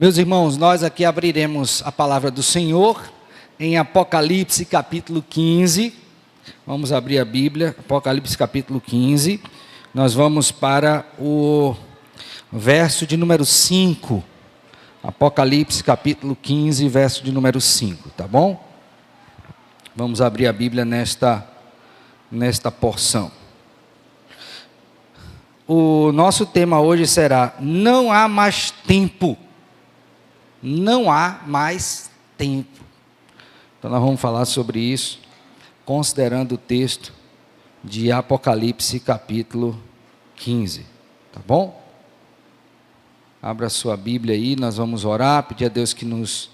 Meus irmãos, nós aqui abriremos a palavra do Senhor em Apocalipse capítulo 15. Vamos abrir a Bíblia, Apocalipse capítulo 15. Nós vamos para o verso de número 5. Apocalipse capítulo 15, verso de número 5, tá bom? Vamos abrir a Bíblia nesta porção. O nosso tema hoje será: não há mais tempo. Não há mais tempo. Então nós vamos falar sobre isso, considerando o texto de Apocalipse capítulo 15, tá bom? Abra a sua Bíblia aí, nós vamos orar, pedir a Deus que nos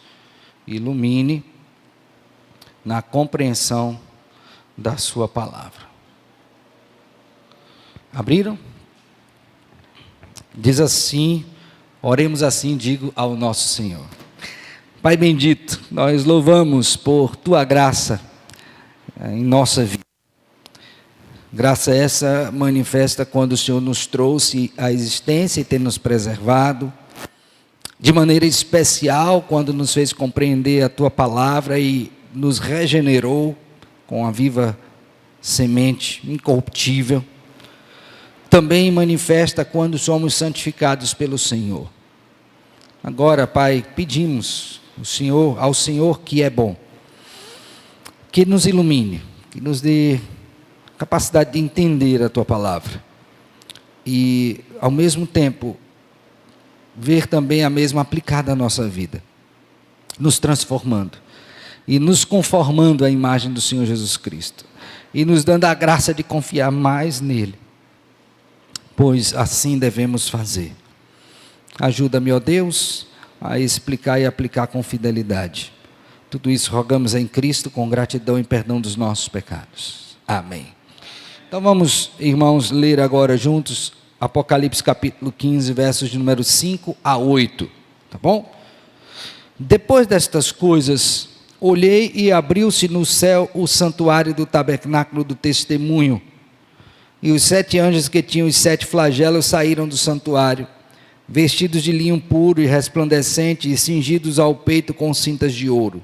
ilumine na compreensão da sua palavra. Abriram? Diz assim, oremos assim, digo ao nosso Senhor. Pai bendito, nós louvamos por Tua graça em nossa vida. Graça essa manifesta quando o Senhor nos trouxe à existência e tem nos preservado. De maneira especial, quando nos fez compreender a Tua palavra e nos regenerou com a viva semente incorruptível. Também manifesta quando somos santificados pelo Senhor. Agora, Pai, pedimos ao Senhor que é bom, que nos ilumine, que nos dê capacidade de entender a Tua palavra e, ao mesmo tempo, ver também a mesma aplicada à nossa vida, nos transformando e nos conformando à imagem do Senhor Jesus Cristo e nos dando a graça de confiar mais nele, pois assim devemos fazer. Ajuda-me, ó Deus, a explicar e aplicar com fidelidade. Tudo isso rogamos em Cristo com gratidão e perdão dos nossos pecados. Amém. Então vamos, irmãos, ler agora juntos Apocalipse capítulo 15, versos de número 5 a 8, tá bom? Depois destas coisas, olhei e abriu-se no céu o santuário do tabernáculo do testemunho, e os 7 anjos que tinham os 7 flagelos saíram do santuário, vestidos de linho puro e resplandecente e cingidos ao peito com cintas de ouro.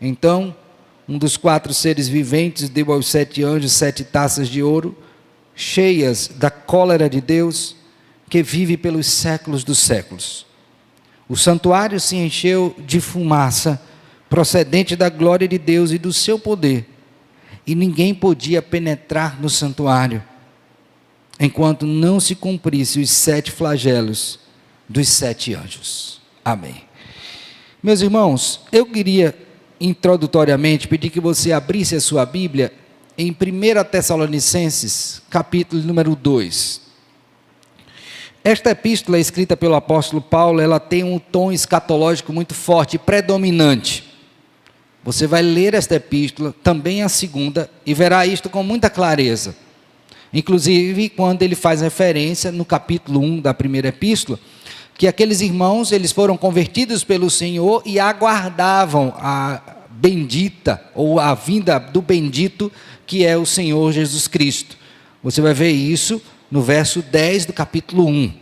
Então, um dos 4 seres viventes deu aos 7 anjos 7 taças de ouro, cheias da cólera de Deus, que vive pelos séculos dos séculos. O santuário se encheu de fumaça, procedente da glória de Deus e do seu poder, e ninguém podia penetrar no santuário, enquanto não se cumprisse os 7 flagelos dos 7 anjos. Amém. Meus irmãos, eu queria introdutoriamente pedir que você abrisse a sua Bíblia em 1 Tessalonicenses, capítulo número 2. Esta epístola escrita pelo apóstolo Paulo, ela tem um tom escatológico muito forte, predominante. Você vai ler esta epístola, também a segunda, e verá isto com muita clareza. Inclusive, quando ele faz referência no capítulo 1 da primeira epístola, que aqueles irmãos, eles foram convertidos pelo Senhor e aguardavam a bendita, ou a vinda do bendito, que é o Senhor Jesus Cristo. Você vai ver isso no verso 10 do capítulo 1.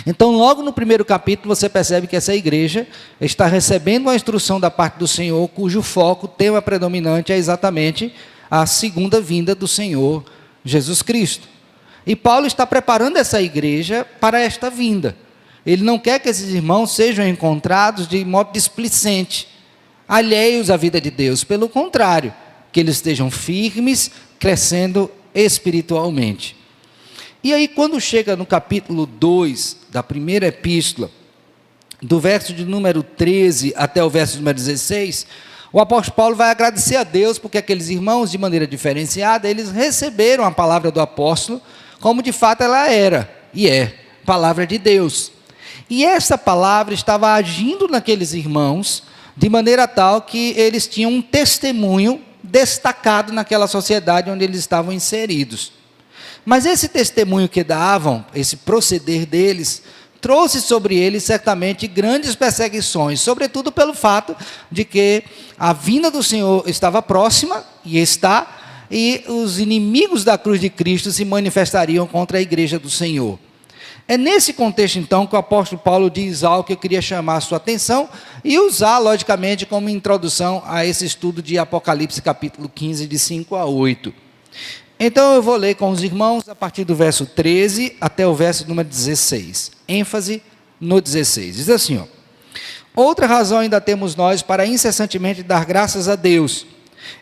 Então, logo no primeiro capítulo, você percebe que essa igreja está recebendo uma instrução da parte do Senhor, cujo foco, tema predominante, é exatamente a segunda vinda do Senhor Jesus Cristo. E Paulo está preparando essa igreja para esta vinda. Ele não quer que esses irmãos sejam encontrados de modo displicente, alheios à vida de Deus. Pelo contrário, que eles estejam firmes, crescendo espiritualmente. E aí, quando chega no capítulo 2 da primeira epístola, do verso de número 13 até o verso número 16, o apóstolo Paulo vai agradecer a Deus, porque aqueles irmãos, de maneira diferenciada, eles receberam a palavra do apóstolo, como de fato ela era, e é, palavra de Deus. E essa palavra estava agindo naqueles irmãos, de maneira tal que eles tinham um testemunho destacado naquela sociedade onde eles estavam inseridos. Mas esse testemunho que davam, esse proceder deles, trouxe sobre eles certamente grandes perseguições, sobretudo pelo fato de que a vinda do Senhor estava próxima, e está, e os inimigos da cruz de Cristo se manifestariam contra a igreja do Senhor. É nesse contexto, então, que o apóstolo Paulo diz algo que eu queria chamar a sua atenção e usar, logicamente, como introdução a esse estudo de Apocalipse, capítulo 15, de 5 a 8. Então, eu vou ler com os irmãos a partir do verso 13 até o verso número 16. ênfase no 16. Diz assim, ó: outra razão ainda temos nós para incessantemente dar graças a Deus,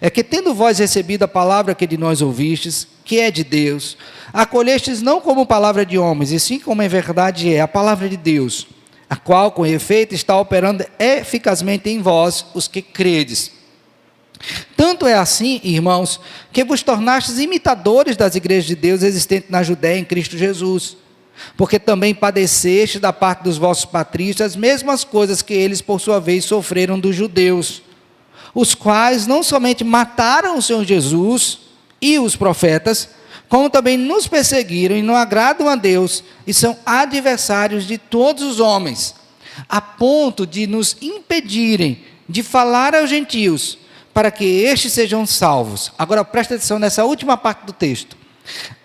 é que, tendo vós recebido a palavra que de nós ouvistes, que é de Deus, acolhestes não como palavra de homens, e sim como em verdade é a palavra de Deus, a qual, com efeito, está operando eficazmente em vós, os que credes. Tanto é assim, irmãos, que vos tornastes imitadores das igrejas de Deus existentes na Judéia em Cristo Jesus, porque também padeceste da parte dos vossos patrícios as mesmas coisas que eles, por sua vez, sofreram dos judeus, os quais não somente mataram o Senhor Jesus e os profetas, como também nos perseguiram e não agradam a Deus, e são adversários de todos os homens, a ponto de nos impedirem de falar aos gentios, para que estes sejam salvos. Agora presta atenção nessa última parte do texto: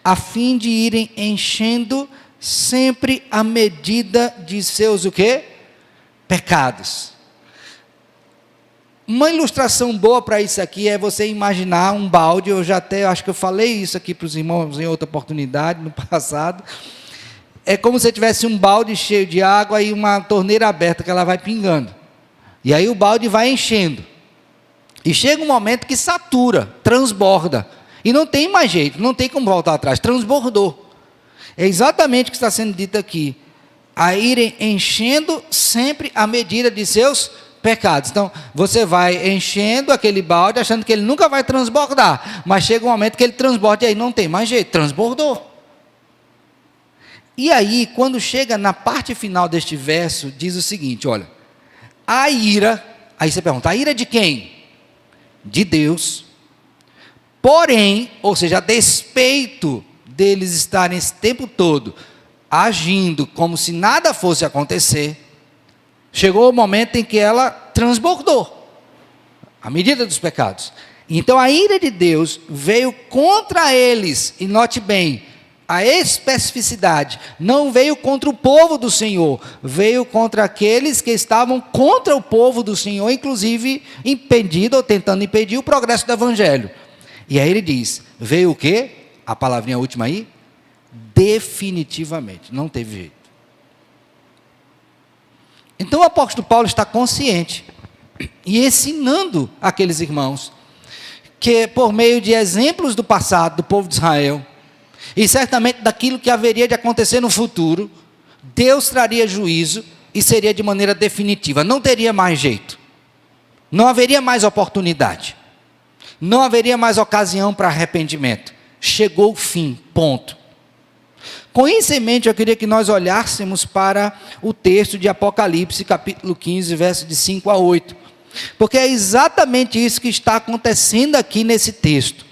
a fim de irem enchendo sempre a medida de seus o quê? Pecados. Uma ilustração boa para isso aqui é você imaginar um balde. Eu já até acho que eu falei isso aqui para os irmãos em outra oportunidade, no passado. É como se tivesse um balde cheio de água e uma torneira aberta que ela vai pingando. E aí o balde vai enchendo. E chega um momento que satura, transborda. E não tem mais jeito, não tem como voltar atrás, transbordou. É exatamente o que está sendo dito aqui: a irem enchendo sempre a medida de seus pecados. Então, você vai enchendo aquele balde, achando que ele nunca vai transbordar, mas chega um momento que ele transborda, e aí não tem mais jeito, transbordou. E aí, quando chega na parte final deste verso, diz o seguinte, olha: a ira, aí você pergunta, a ira de quem? De Deus. Porém, ou seja, a despeito deles estarem esse tempo todo agindo como se nada fosse acontecer, chegou o momento em que ela transbordou a medida dos pecados. Então a ira de Deus veio contra eles, e note bem a especificidade, não veio contra o povo do Senhor, veio contra aqueles que estavam contra o povo do Senhor, inclusive impedindo ou tentando impedir o progresso do evangelho. E aí ele diz, veio o quê? A palavrinha última aí, definitivamente, não teve jeito. Então o apóstolo Paulo está consciente e ensinando aqueles irmãos que, por meio de exemplos do passado do povo de Israel, e certamente daquilo que haveria de acontecer no futuro, Deus traria juízo e seria de maneira definitiva, não teria mais jeito, não haveria mais oportunidade, não haveria mais ocasião para arrependimento, chegou o fim, ponto. Com isso em mente, eu queria que nós olhássemos para o texto de Apocalipse, capítulo 15, versos de 5 a 8, porque é exatamente isso que está acontecendo aqui nesse texto.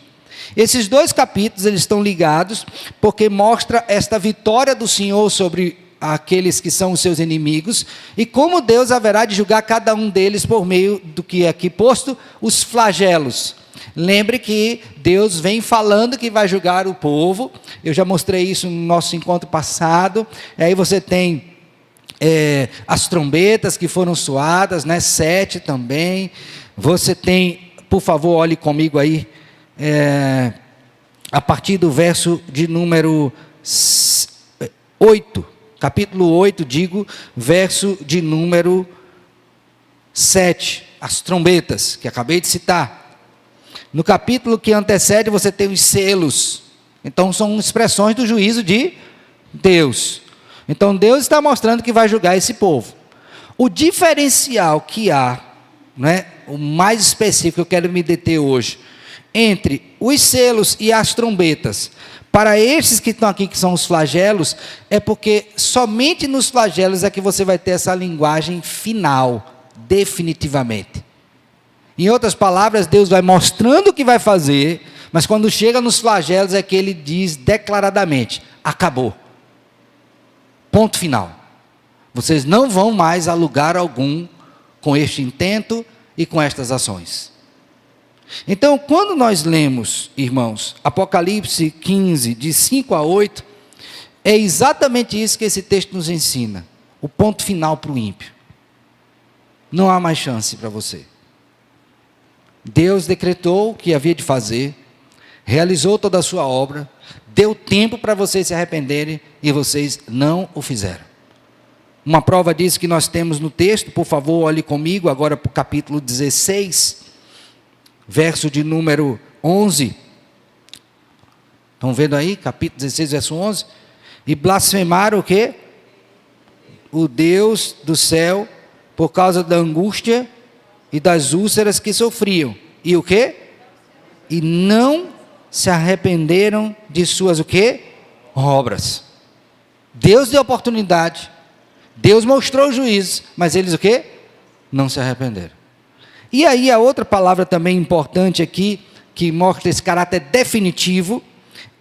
Esses dois capítulos, eles estão ligados, porque mostra esta vitória do Senhor sobre aqueles que são os seus inimigos, e como Deus haverá de julgar cada um deles por meio do que é aqui posto, os flagelos. Lembre que Deus vem falando que vai julgar o povo, eu já mostrei isso no nosso encontro passado, e aí você tem as trombetas que foram soadas, né, 7 também, você tem, por favor, olhe comigo aí, a partir do verso de número 8, capítulo 8, digo, verso de número 7, as trombetas, que acabei de citar. No capítulo que antecede, você tem os selos, então são expressões do juízo de Deus. Então Deus está mostrando que vai julgar esse povo. O diferencial que há, né, o mais específico que eu quero me deter hoje, entre os selos e as trombetas, para estes que estão aqui, que são os flagelos, é porque somente nos flagelos é que você vai ter essa linguagem final, definitivamente. Em outras palavras, Deus vai mostrando o que vai fazer, mas quando chega nos flagelos é que ele diz declaradamente, acabou, ponto final, vocês não vão mais a lugar algum com este intento e com estas ações. Então, quando nós lemos, irmãos, Apocalipse 15, de 5 a 8, É exatamente isso que esse texto nos ensina. O ponto final para o ímpio. Não há mais chance para você. Deus decretou o que havia de fazer, realizou toda a sua obra, deu tempo para vocês se arrependerem e vocês não o fizeram. Uma prova disso que nós temos no texto, por favor, olhe comigo agora para o capítulo 16, verso de número 11. Estão vendo aí? Capítulo 16, verso 11. E blasfemaram o quê? O Deus do céu, por causa da angústia e das úlceras que sofriam. E o quê? E não se arrependeram de suas o quê? Obras. Deus deu oportunidade. Deus mostrou o juízo, mas eles o quê? Não se arrependeram. E aí a outra palavra também importante aqui, que mostra esse caráter definitivo,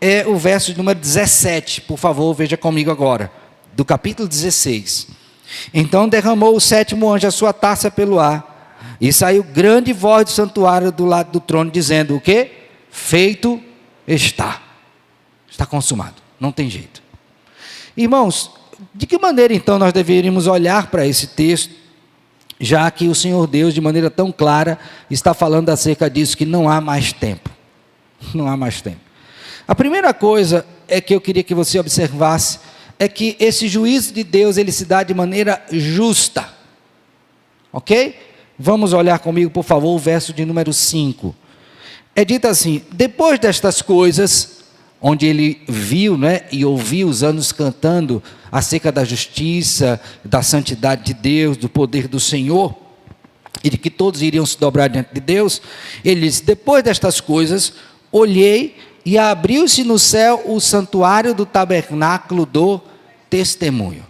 é o verso número 17. Por favor, veja comigo agora. Do capítulo 16. Então derramou o sétimo anjo a sua taça pelo ar, e saiu grande voz do santuário do lado do trono, dizendo o quê? Feito está. Está consumado. Não tem jeito. Irmãos, de que maneira então nós deveríamos olhar para esse texto, já que o Senhor Deus, de maneira tão clara, está falando acerca disso, que não há mais tempo. Não há mais tempo. A primeira coisa é que eu queria que você observasse, é que esse juízo de Deus, ele se dá de maneira justa. Ok? Vamos olhar comigo, por favor, o verso de número 5. É dito assim: depois destas coisas, onde ele viu, né, e ouviu os anos cantando acerca da justiça, da santidade de Deus, do poder do Senhor, e de que todos iriam se dobrar diante de Deus, ele disse: depois destas coisas, olhei, e abriu-se no céu o santuário do tabernáculo do testemunho.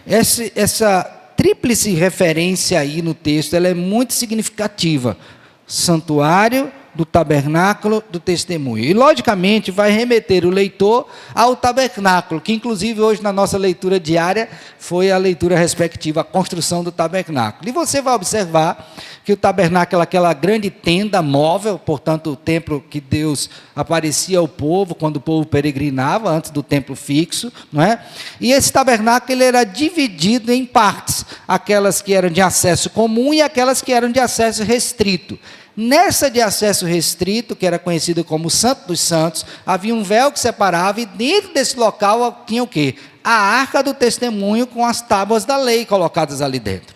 Essa tríplice referência aí no texto, ela é muito significativa. Santuário do tabernáculo do testemunho. E logicamente vai remeter o leitor ao tabernáculo, que inclusive hoje na nossa leitura diária foi a leitura respectiva à construção do tabernáculo. E você vai observar que o tabernáculo é aquela grande tenda móvel, portanto o templo que Deus aparecia ao povo quando o povo peregrinava antes do templo fixo, não é? E esse tabernáculo ele era dividido em partes, aquelas que eram de acesso comum e aquelas que eram de acesso restrito. Nessa de acesso restrito, que era conhecido como Santo dos Santos, havia um véu que separava, e dentro desse local tinha o quê? A arca do testemunho com as tábuas da lei colocadas ali dentro.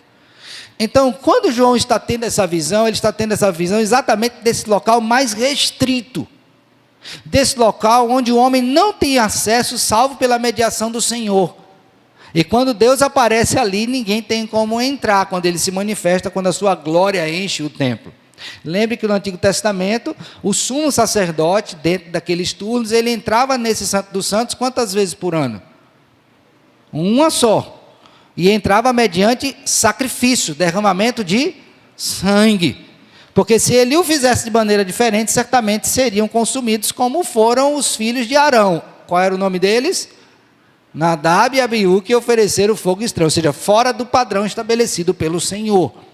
Então, quando João está tendo essa visão, ele está tendo essa visão exatamente desse local mais restrito, desse local onde o homem não tem acesso, salvo pela mediação do Senhor. E quando Deus aparece ali, ninguém tem como entrar, quando ele se manifesta, quando a sua glória enche o templo. Lembre que no Antigo Testamento, o sumo sacerdote, dentro daqueles turnos, ele entrava nesse Santo dos Santos quantas vezes por ano? Uma só. E entrava mediante sacrifício, derramamento de sangue. Porque se ele o fizesse de maneira diferente, certamente seriam consumidos, como foram os filhos de Arão. Qual era o nome deles? Nadab e Abiú, que ofereceram fogo estranho, ou seja, fora do padrão estabelecido pelo Senhor.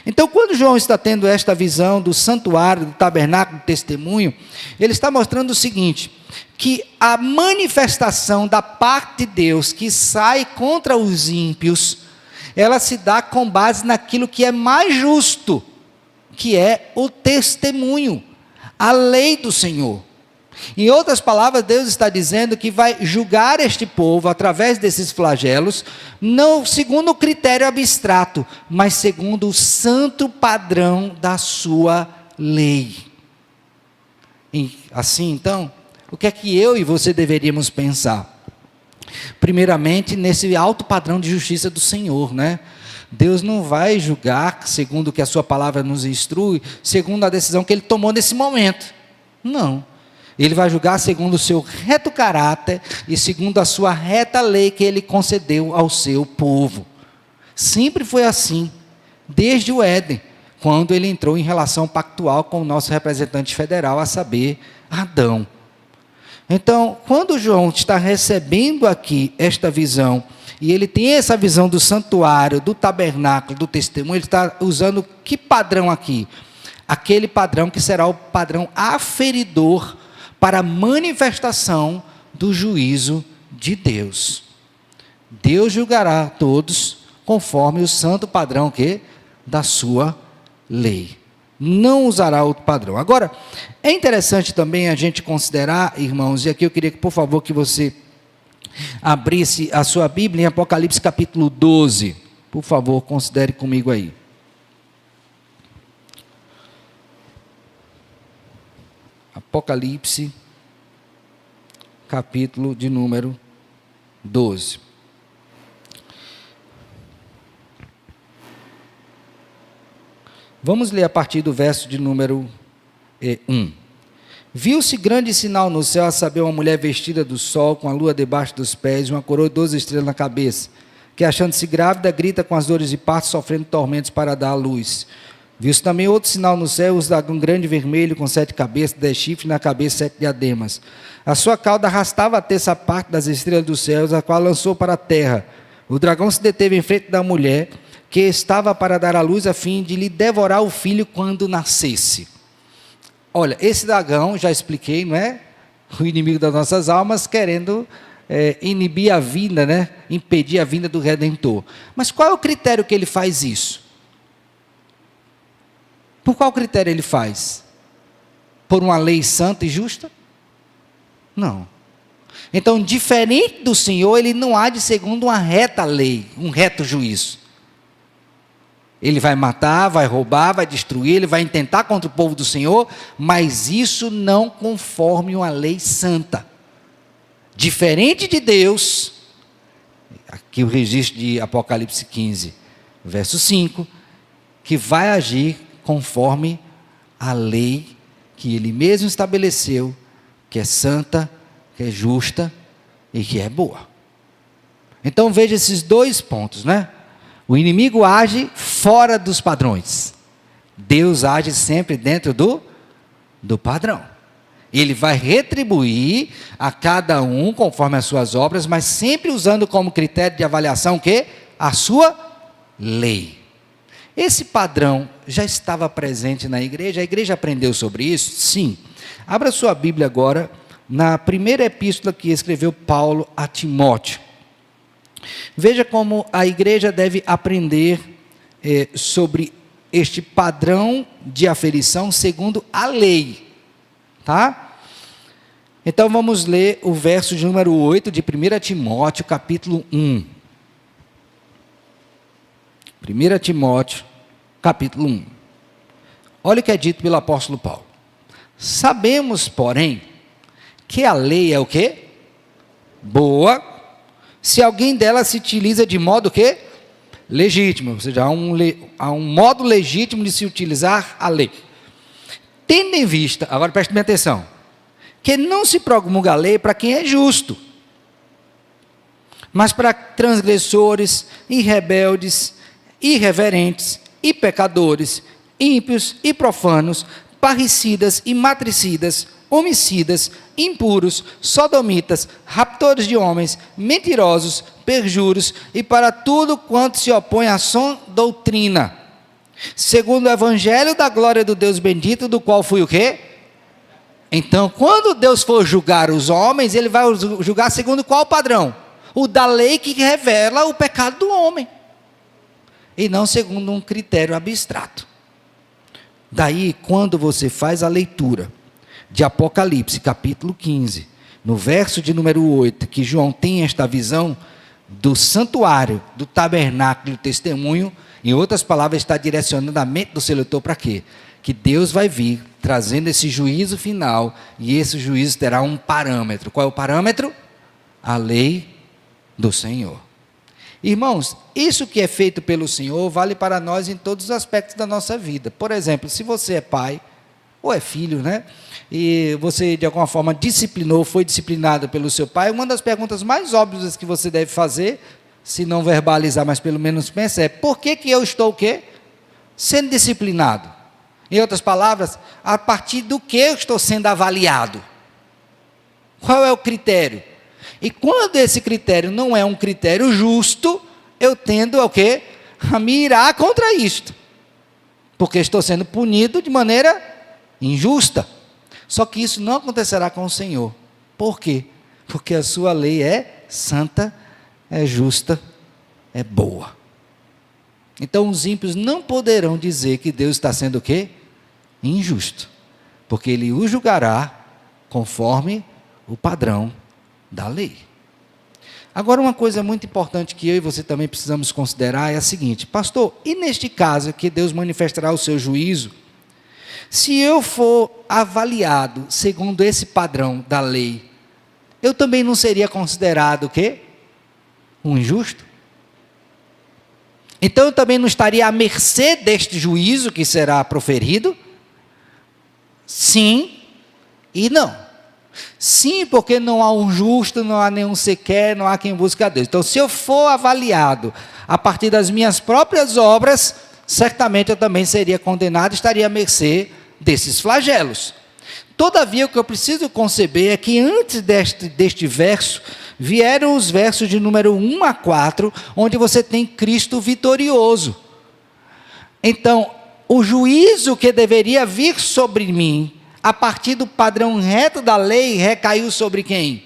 Então, quando João está tendo esta visão do santuário, do tabernáculo, do testemunho, ele está mostrando o seguinte, que a manifestação da parte de Deus que sai contra os ímpios, ela se dá com base naquilo que é mais justo, que é o testemunho, a lei do Senhor. Em outras palavras, Deus está dizendo que vai julgar este povo através desses flagelos, não segundo o critério abstrato, mas segundo o santo padrão da sua lei. E assim, então, o que é que eu e você deveríamos pensar? Primeiramente, nesse alto padrão de justiça do Senhor, né? Deus não vai julgar segundo o que a sua palavra nos instrui, segundo a decisão que ele tomou nesse momento. Não. Ele vai julgar segundo o seu reto caráter e segundo a sua reta lei que ele concedeu ao seu povo. Sempre foi assim, desde o Éden, quando ele entrou em relação pactual com o nosso representante federal, a saber, Adão. Então, quando João está recebendo aqui esta visão, e ele tem essa visão do santuário, do tabernáculo, do testemunho, ele está usando que padrão aqui? Aquele padrão que será o padrão aferidor para a manifestação do juízo de Deus. Deus julgará todos conforme o santo padrão da sua lei. Não usará outro padrão. Agora, é interessante também a gente considerar, irmãos, e aqui eu queria que, por favor, que você abrisse a sua Bíblia em Apocalipse capítulo 12. Por favor, considere comigo aí. Apocalipse, capítulo de número 12. Vamos ler a partir do verso de número 1. Viu-se grande sinal no céu, a saber, uma mulher vestida do sol, com a lua debaixo dos pés e uma coroa de 12 estrelas na cabeça, que, achando-se grávida, grita com as dores de parto, sofrendo tormentos para dar à luz. Viu-se também outro sinal no céu, o dragão grande vermelho, com 7 cabeças, 10 chifres, na cabeça 7 diademas. A sua cauda arrastava a terça parte das estrelas dos céus, a qual lançou para a terra. O dragão se deteve em frente da mulher, que estava para dar à luz, a fim de lhe devorar o filho quando nascesse. Olha, esse dragão, já expliquei, não é? O inimigo das nossas almas, querendo inibir a vinda, né? Impedir a vinda do Redentor. Mas qual é o critério que ele faz isso? Por qual critério ele faz? Por uma lei santa e justa? Não. Então, diferente do Senhor, ele não age segundo uma reta lei, um reto juízo. Ele vai matar, vai roubar, vai destruir, ele vai intentar contra o povo do Senhor, mas isso não conforme uma lei santa. Diferente de Deus, aqui o registro de Apocalipse 15, verso 5, que vai agir conforme a lei que ele mesmo estabeleceu, que é santa, que é justa e que é boa. Então veja esses dois pontos, né? O inimigo age fora dos padrões. Deus age sempre dentro do padrão. Ele vai retribuir a cada um conforme as suas obras, mas sempre usando como critério de avaliação o quê? A sua lei. Esse padrão já estava presente na igreja? A igreja aprendeu sobre isso? Sim. Abra sua Bíblia agora na primeira epístola que escreveu Paulo a Timóteo. Veja como a igreja deve aprender sobre este padrão de aferição segundo a lei. Tá? Então vamos ler o verso de número 8 de 1 Timóteo, capítulo 1. 1 Timóteo, capítulo 1. Olha o que é dito pelo apóstolo Paulo. Sabemos, porém, que a lei é o quê? Boa, se alguém dela se utiliza de modo o quê? Legítimo, ou seja, há um modo legítimo de se utilizar a lei. Tendo em vista, agora preste bem atenção, que não se promulga a lei para quem é justo, mas para transgressores, e rebeldes, irreverentes, e pecadores, ímpios e profanos, parricidas e matricidas, homicidas, impuros, sodomitas, raptores de homens, mentirosos, perjuros, e para tudo quanto se opõe à sã doutrina, segundo o evangelho da glória do Deus bendito, do qual fui o quê? Então, quando Deus for julgar os homens, ele vai julgar segundo qual padrão? O da lei que revela o pecado do homem, e não segundo um critério abstrato. Daí, quando você faz a leitura de Apocalipse, capítulo 15, no verso de número 8, que João tem esta visão do santuário, do tabernáculo, do testemunho, em outras palavras, está direcionando a mente do seu leitor para quê? Que Deus vai vir trazendo esse juízo final, e esse juízo terá um parâmetro. Qual é o parâmetro? A lei do Senhor. Irmãos, isso que é feito pelo Senhor vale para nós em todos os aspectos da nossa vida. Por exemplo, se você é pai, ou é filho, né? E você de alguma forma disciplinou, foi disciplinado pelo seu pai, uma das perguntas mais óbvias que você deve fazer, se não verbalizar, mas pelo menos pensa, é: por que eu estou o quê? Sendo disciplinado? Em outras palavras, a partir do que eu estou sendo avaliado? Qual é o critério? E quando esse critério não é um critério justo, eu tendo ao quê? A me irar contra isto, porque estou sendo punido de maneira injusta. Só que isso não acontecerá com o Senhor. Por quê? Porque a sua lei é santa, é justa, é boa. Então os ímpios não poderão dizer que Deus está sendo o quê? Injusto. Porque Ele o julgará conforme o padrão da lei. Agora, uma coisa muito importante que eu e você também precisamos considerar é a seguinte: pastor, e neste caso que Deus manifestará o seu juízo, se eu for avaliado segundo esse padrão da lei, eu também não seria considerado o quê? Um injusto? Então eu também não estaria à mercê deste juízo que será proferido? Sim e não. Sim, porque não há um justo, não há nenhum sequer, não há quem busque a Deus. Então, se eu for avaliado a partir das minhas próprias obras, certamente eu também seria condenado, estaria à mercê desses flagelos. Todavia, o que eu preciso conceber é que antes deste verso, vieram os versos de número 1 a 4, onde você tem Cristo vitorioso. Então, o juízo que deveria vir sobre mim, a partir do padrão reto da lei, recaiu sobre quem?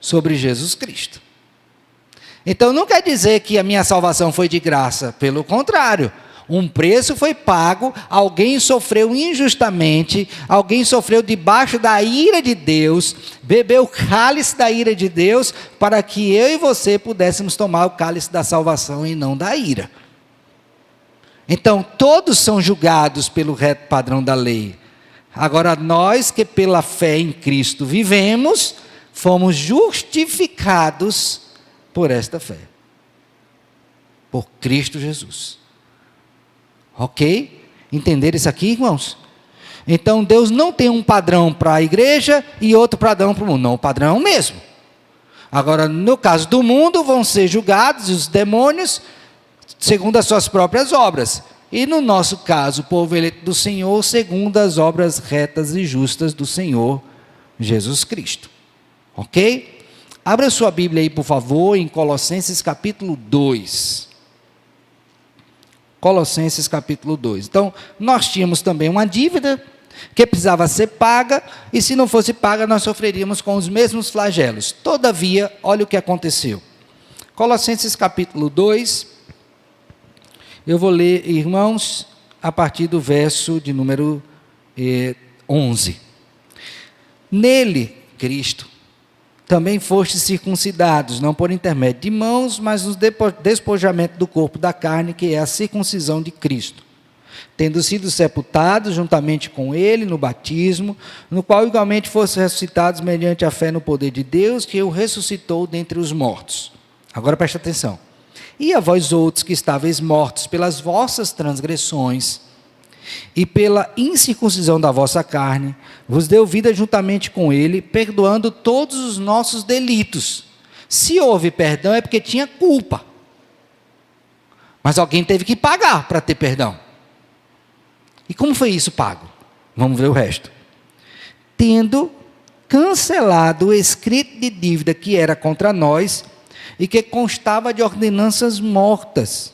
Sobre Jesus Cristo. Então não quer dizer que a minha salvação foi de graça, pelo contrário, um preço foi pago, alguém sofreu injustamente, alguém sofreu debaixo da ira de Deus, bebeu o cálice da ira de Deus, para que eu e você pudéssemos tomar o cálice da salvação e não da ira. Então todos são julgados pelo reto padrão da lei. Agora, nós que pela fé em Cristo vivemos, fomos justificados por esta fé. Por Cristo Jesus. Ok? Entenderam isso aqui, irmãos? Então, Deus não tem um padrão para a igreja e outro padrão para o mundo. Não, o padrão é o mesmo. Agora, no caso do mundo, vão ser julgados os demônios segundo as suas próprias obras. E no nosso caso, o povo eleito do Senhor, segundo as obras retas e justas do Senhor Jesus Cristo. Ok? Abra sua Bíblia aí, por favor, em Colossenses capítulo 2. Colossenses capítulo 2. Então, nós tínhamos também uma dívida que precisava ser paga, e se não fosse paga, nós sofreríamos com os mesmos flagelos. Todavia, olha o que aconteceu. Colossenses capítulo 2. Eu vou ler, irmãos, a partir do verso de número 11. Nele, Cristo, também fostes circuncidados, não por intermédio de mãos, mas no despojamento do corpo da carne, que é a circuncisão de Cristo, tendo sido sepultados juntamente com ele no batismo, no qual igualmente fossem ressuscitados mediante a fé no poder de Deus, que o ressuscitou dentre os mortos. Agora preste atenção. E a vós outros que estáveis mortos pelas vossas transgressões e pela incircuncisão da vossa carne, vos deu vida juntamente com ele, perdoando todos os nossos delitos. Se houve perdão é porque tinha culpa. Mas alguém teve que pagar para ter perdão. E como foi isso pago? Vamos ver o resto. Tendo cancelado o escrito de dívida que era contra nós, e que constava de ordenanças mortas,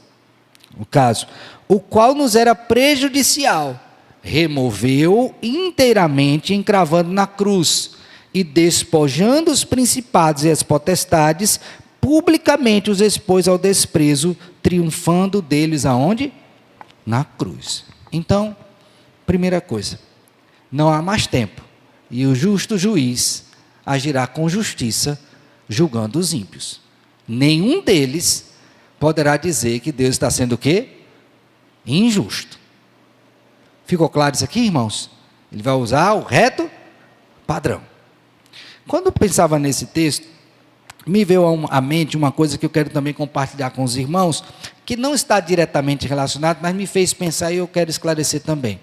no caso, o qual nos era prejudicial, removeu inteiramente, encravando na cruz, e despojando os principados e as potestades, publicamente os expôs ao desprezo, triunfando deles aonde? Na cruz. Então, primeira coisa, não há mais tempo, e o justo juiz agirá com justiça, julgando os ímpios. Nenhum deles poderá dizer que Deus está sendo o quê? Injusto. Ficou claro isso aqui, irmãos? Ele vai usar o reto padrão. Quando eu pensava nesse texto, me veio à mente uma coisa que eu quero também compartilhar com os irmãos, que não está diretamente relacionado, mas me fez pensar e eu quero esclarecer também.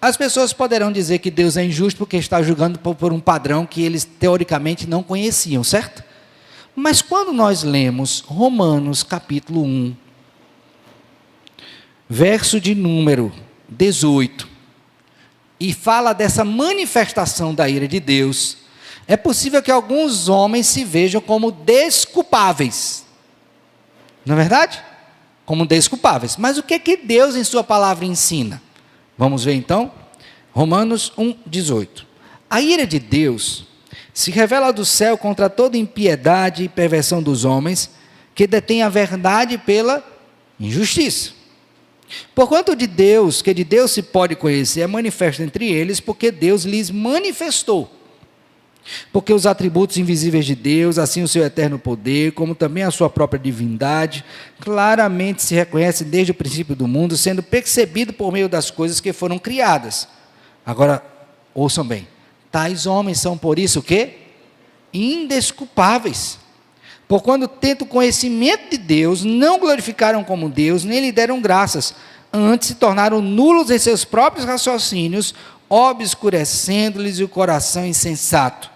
As pessoas poderão dizer que Deus é injusto porque está julgando por um padrão que eles teoricamente não conheciam, certo? Mas quando nós lemos Romanos capítulo 1, verso de número 18, e fala dessa manifestação da ira de Deus, é possível que alguns homens se vejam como desculpáveis. Não é verdade? Como desculpáveis. Mas o que Deus em sua palavra ensina? Vamos ver então? Romanos 1, 18. A ira de Deus se revela do céu contra toda impiedade e perversão dos homens, que detêm a verdade pela injustiça. Porquanto de Deus, que de Deus se pode conhecer, é manifesto entre eles, porque Deus lhes manifestou. Porque os atributos invisíveis de Deus, assim o seu eterno poder, como também a sua própria divindade, claramente se reconhecem desde o princípio do mundo, sendo percebido por meio das coisas que foram criadas. Agora, ouçam bem, tais homens são por isso o quê? Indesculpáveis. Porquanto, tendo conhecimento de Deus, não glorificaram como Deus, nem lhe deram graças, antes se tornaram nulos em seus próprios raciocínios, obscurecendo-lhes o coração insensato.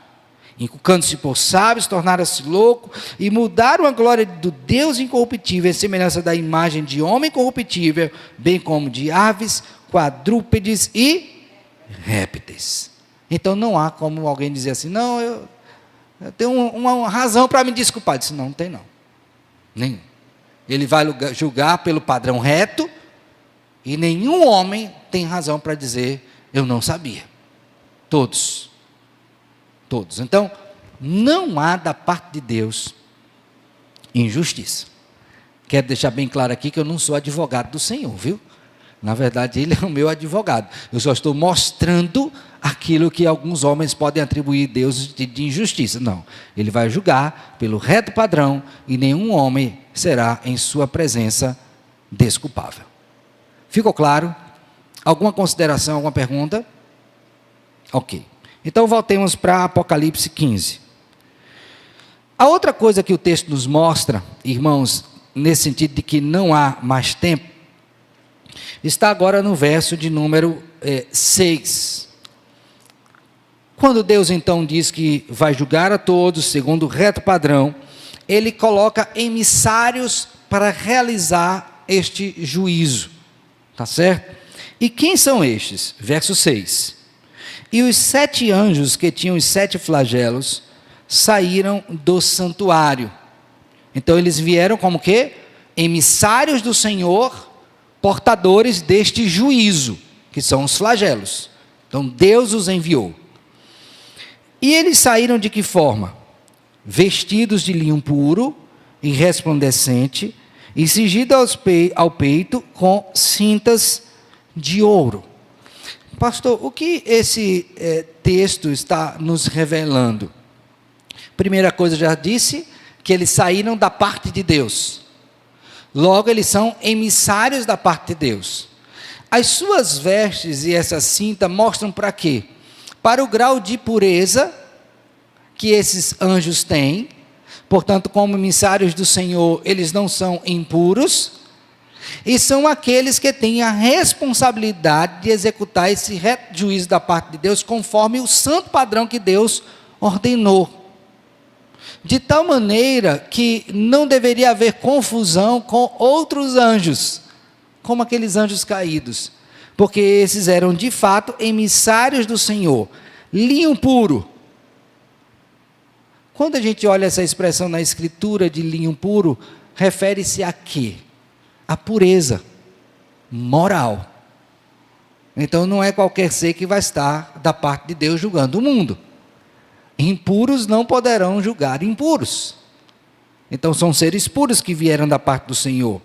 Inculcando-se por sábios, tornaram-se loucos e mudaram a glória do Deus incorruptível em semelhança da imagem de homem corruptível, bem como de aves, quadrúpedes e répteis. Então não há como alguém dizer assim, não, eu tenho uma razão para me desculpar. Disse, não tem não. Nenhum. Ele vai julgar pelo padrão reto e nenhum homem tem razão para dizer, eu não sabia. Todos. Todos. Então, não há da parte de Deus injustiça. Quero deixar bem claro aqui que eu não sou advogado do Senhor, viu? Na verdade, Ele é o meu advogado. Eu só estou mostrando aquilo que alguns homens podem atribuir a Deus de injustiça. Não. Ele vai julgar pelo reto padrão e nenhum homem será em sua presença desculpável. Ficou claro? Alguma consideração, alguma pergunta? Ok. Então, voltemos para Apocalipse 15. A outra coisa que o texto nos mostra, irmãos, nesse sentido de que não há mais tempo, está agora no verso de número 6. Quando Deus então diz que vai julgar a todos segundo o reto padrão, Ele coloca emissários para realizar este juízo. Tá certo? E quem são estes? Verso 6. E os 7 anjos que tinham os 7 flagelos saíram do santuário. Então eles vieram como que? Emissários do Senhor, portadores deste juízo, que são os flagelos. Então Deus os enviou. E eles saíram de que forma? Vestidos de linho puro e resplandecente, e cingidos ao peito com cintas de ouro. Pastor, o que esse texto está nos revelando? Primeira coisa, já disse que eles saíram da parte de Deus. Logo, eles são emissários da parte de Deus. As suas vestes e essa cinta mostram para quê? Para o grau de pureza que esses anjos têm. Portanto, como emissários do Senhor, eles não são impuros. E são aqueles que têm a responsabilidade de executar esse reto juízo da parte de Deus, conforme o santo padrão que Deus ordenou. De tal maneira que não deveria haver confusão com outros anjos, como aqueles anjos caídos, porque esses eram de fato emissários do Senhor, linho puro. Quando a gente olha essa expressão na escritura de linho puro, refere-se a quê? A pureza moral. Então não é qualquer ser que vai estar da parte de Deus julgando o mundo. Impuros não poderão julgar impuros. Então são seres puros que vieram da parte do Senhor.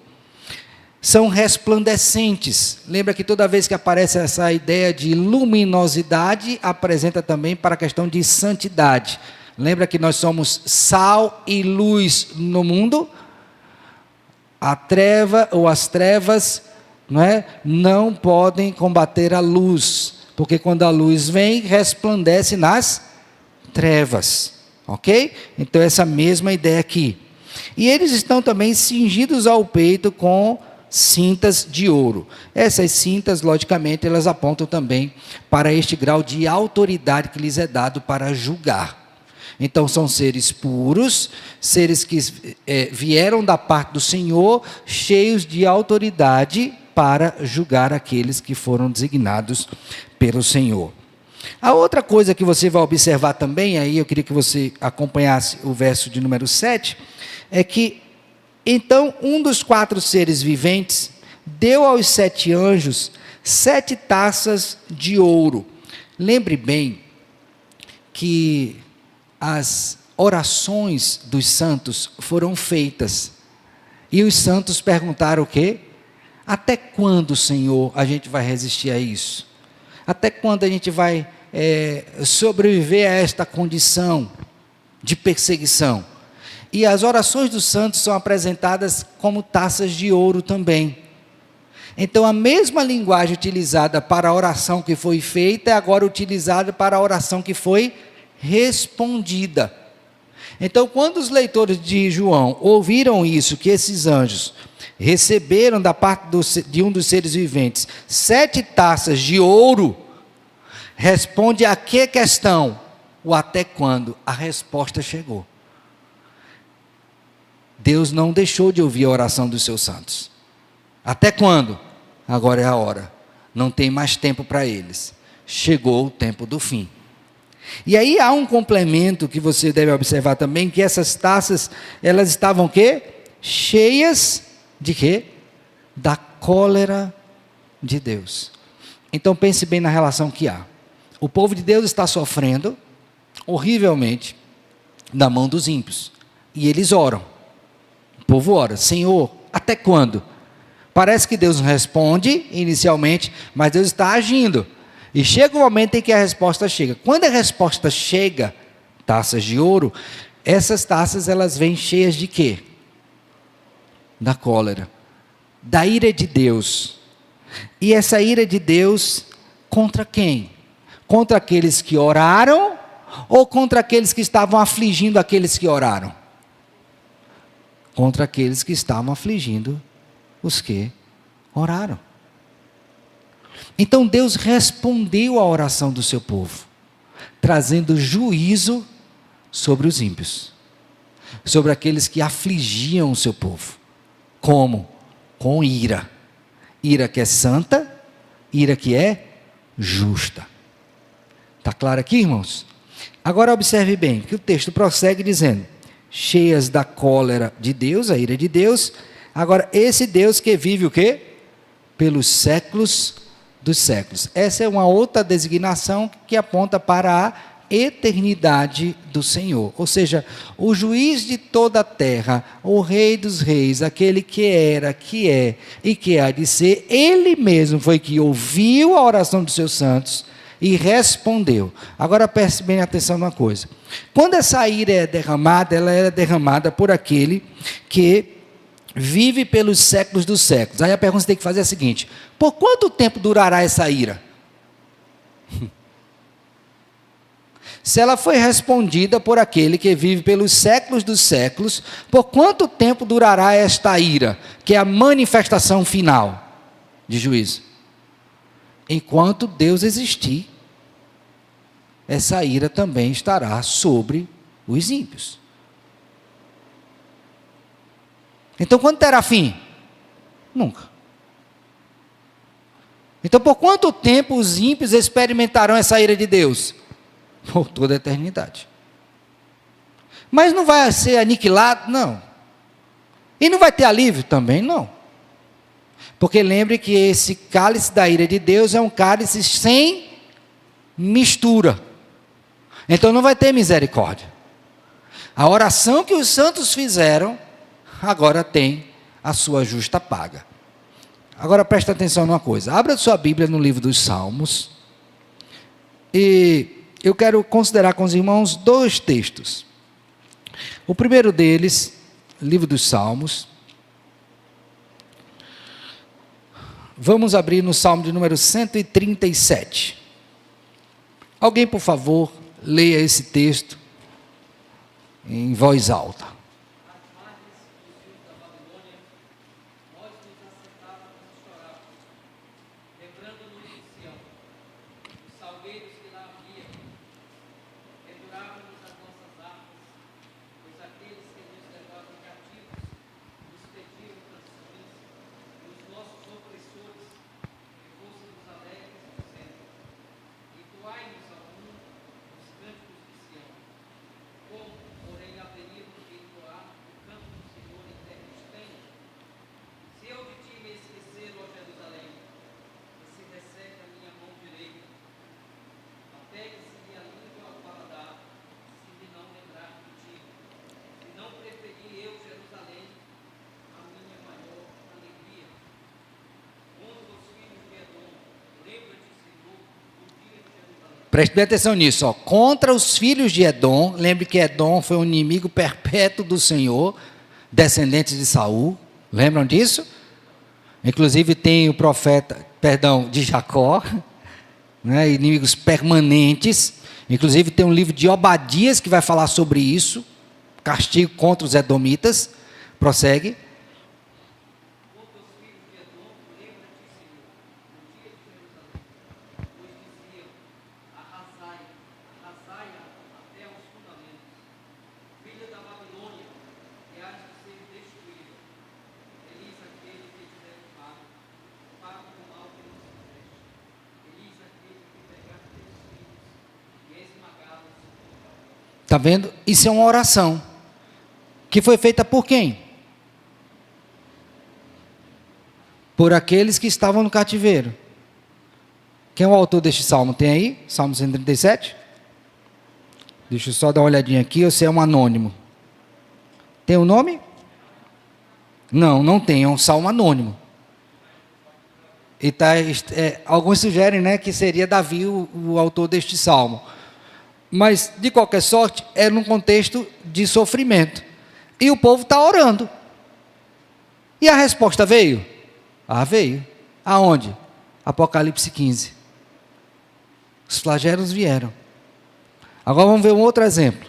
São resplandecentes. Lembra que toda vez que aparece essa ideia de luminosidade, apresenta também para a questão de santidade. Lembra que nós somos sal e luz no mundo? A treva ou as trevas, não podem combater a luz, porque quando a luz vem, resplandece nas trevas, ok? Então essa mesma ideia aqui. E eles estão também cingidos ao peito com cintas de ouro. Essas cintas, logicamente, elas apontam também para este grau de autoridade que lhes é dado para julgar. Então são seres puros, seres que vieram da parte do Senhor, cheios de autoridade para julgar aqueles que foram designados pelo Senhor. A outra coisa que você vai observar também, aí eu queria que você acompanhasse o verso de número 7, é que, então, um dos 4 seres viventes deu aos 7 anjos 7 taças de ouro. Lembre bem que as orações dos santos foram feitas. E os santos perguntaram o quê? Até quando, Senhor, a gente vai resistir a isso? Até quando a gente vai sobreviver a esta condição de perseguição? E as orações dos santos são apresentadas como taças de ouro também. Então, a mesma linguagem utilizada para a oração que foi feita é agora utilizada para a oração que foi respondida. Então, quando os leitores de João ouviram isso, que esses anjos receberam da parte de um dos seres viventes 7 taças de ouro, responde a que questão? O até quando? A resposta chegou. Deus não deixou de ouvir a oração dos seus santos. Até quando? Agora é a hora. Não tem mais tempo para eles. Chegou o tempo do fim. E aí há um complemento que você deve observar também, que essas taças, elas estavam o quê? Cheias de quê? Da cólera de Deus. Então pense bem na relação que há. O povo de Deus está sofrendo horrivelmente da mão dos ímpios. E eles oram. O povo ora: Senhor, até quando? Parece que Deus não responde inicialmente, mas Deus está agindo. E chega o momento em que a resposta chega. Quando a resposta chega, taças de ouro, essas taças elas vêm cheias de quê? Da cólera, da ira de Deus. E essa ira de Deus contra quem? Contra aqueles que oraram ou contra aqueles que estavam afligindo aqueles que oraram? Contra aqueles que estavam afligindo os que oraram. Então Deus respondeu à oração do seu povo, trazendo juízo sobre os ímpios, sobre aqueles que afligiam o seu povo. Como? Com ira. Ira que é santa, ira que é justa. Está claro aqui, irmãos? Agora observe bem, que o texto prossegue dizendo: cheias da cólera de Deus, a ira de Deus. Agora, esse Deus que vive o quê? Pelos séculos dos séculos. Essa é uma outra designação que aponta para a eternidade do Senhor. Ou seja, o juiz de toda a terra, o Rei dos reis, aquele que era, que é e que há de ser, ele mesmo foi que ouviu a oração dos seus santos e respondeu. Agora preste bem atenção numa coisa. Quando essa ira é derramada, ela é derramada por aquele que vive pelos séculos dos séculos. Aí a pergunta que você tem que fazer é a seguinte: por quanto tempo durará essa ira? Se ela foi respondida por aquele que vive pelos séculos dos séculos, por quanto tempo durará esta ira, que é a manifestação final de juízo? Enquanto Deus existir, essa ira também estará sobre os ímpios. Então, quando terá fim? Nunca. Então, por quanto tempo os ímpios experimentarão essa ira de Deus? Por toda a eternidade. Mas não vai ser aniquilado? Não. E não vai ter alívio? Também não. Porque lembre que esse cálice da ira de Deus é um cálice sem mistura. Então não vai ter misericórdia. A oração que os santos fizeram agora tem a sua justa paga. Agora presta atenção numa coisa. Abra sua Bíblia no livro dos Salmos. E eu quero considerar com os irmãos 2 textos. O primeiro deles, livro dos Salmos. Vamos abrir no Salmo de número 137. Alguém, por favor, leia esse texto em voz alta. Preste bem atenção nisso, ó. Contra os filhos de Edom, lembre que Edom foi um inimigo perpétuo do Senhor, descendentes de Saul, lembram disso? Inclusive tem o profeta, de Jacó, né, inimigos permanentes. Inclusive tem um livro de Obadias que vai falar sobre isso, castigo contra os edomitas. Prossegue. Está vendo? Isso é uma oração. Que foi feita por quem? Por aqueles que estavam no cativeiro. Quem é o autor deste salmo? Tem aí? Salmo 137? Deixa eu só dar uma olhadinha aqui, ou se é um anônimo. Tem um nome? Não, não tem, é um salmo anônimo. E alguns sugerem, né, que seria Davi o autor deste salmo. Mas, de qualquer sorte, é num contexto de sofrimento. E o povo está orando. E a resposta veio? Veio. Aonde? Apocalipse 15. Os flagelos vieram. Agora vamos ver um outro exemplo.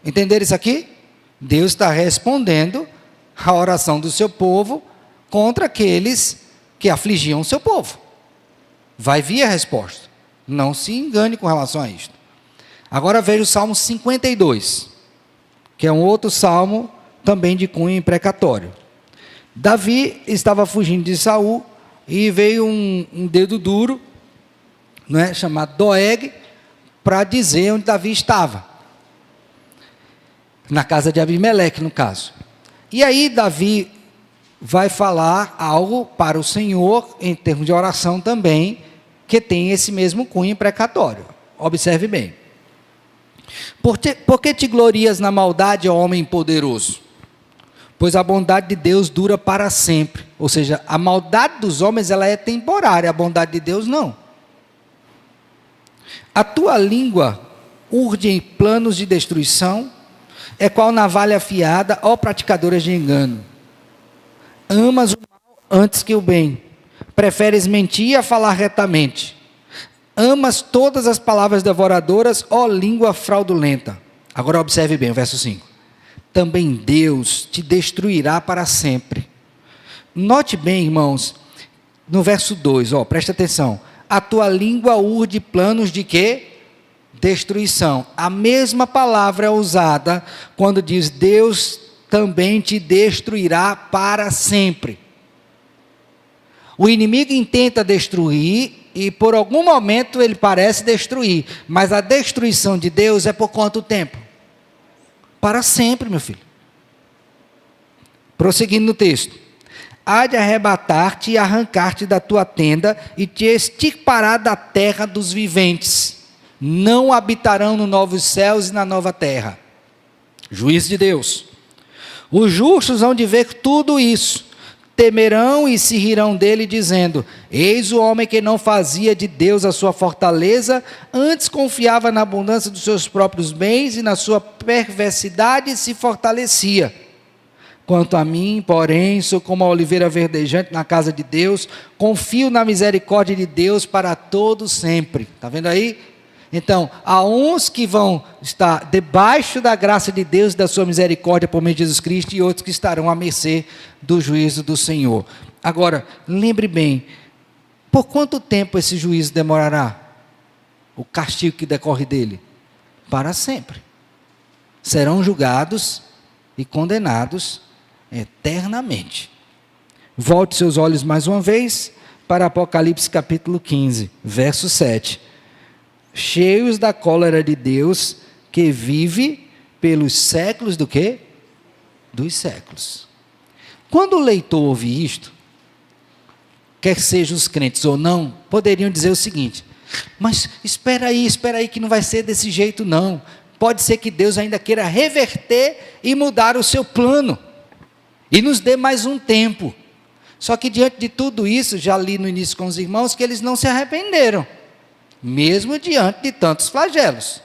Entenderam isso aqui? Deus está respondendo a oração do seu povo contra aqueles que afligiam o seu povo. Vai vir a resposta. Não se engane com relação a isto. Agora veja o Salmo 52, que é um outro salmo também de cunho imprecatório. Davi estava fugindo de Saul e veio um dedo duro, né, chamado Doeg, para dizer onde Davi estava. Na casa de Abimeleque, no caso. E aí Davi vai falar algo para o Senhor, em termos de oração também, que tem esse mesmo cunho imprecatório. Observe bem. Por que te glorias na maldade, ó homem poderoso? Pois a bondade de Deus dura para sempre. Ou seja, a maldade dos homens ela é temporária, a bondade de Deus não. A tua língua urde em planos de destruição, é qual navalha afiada, ó praticadoras de engano. Amas o mal antes que o bem, preferes mentir a falar retamente. Amas todas as palavras devoradoras, ó língua fraudulenta. Agora observe bem o verso 5. Também Deus te destruirá para sempre. Note bem, irmãos, no verso 2, presta atenção. A tua língua urde planos de quê? Destruição. A mesma palavra é usada quando diz Deus também te destruirá para sempre. O inimigo intenta destruir e por algum momento ele parece destruir, mas a destruição de Deus é por quanto tempo? Para sempre, meu filho. Prosseguindo no texto. Há de arrebatar-te e arrancar-te da tua tenda e te extirpará da terra dos viventes. Não habitarão nos novos céus e na nova terra. Juízo de Deus. Os justos hão de ver tudo isso. Temerão e se rirão dele, dizendo: eis o homem que não fazia de Deus a sua fortaleza, antes confiava na abundância dos seus próprios bens e na sua perversidade se fortalecia. Quanto a mim, porém, sou como a oliveira verdejante na casa de Deus, confio na misericórdia de Deus para todo sempre. Está vendo aí? Então, há uns que vão estar debaixo da graça de Deus e da sua misericórdia por meio de Jesus Cristo, e outros que estarão à mercê do juízo do Senhor. Agora, lembre bem, por quanto tempo esse juízo demorará? O castigo que decorre dele? Para sempre. Serão julgados e condenados eternamente. Volte seus olhos mais uma vez para Apocalipse capítulo 15, verso 7. Cheios da cólera de Deus, que vive pelos séculos do quê? Dos séculos. Quando o leitor ouve isto, quer sejam os crentes ou não, poderiam dizer o seguinte: mas espera aí que não vai ser desse jeito não. Pode ser que Deus ainda queira reverter e mudar o seu plano, e nos dê mais um tempo. Só que diante de tudo isso, já li no início com os irmãos, que eles não se arrependeram. mesmo diante de tantos flagelos.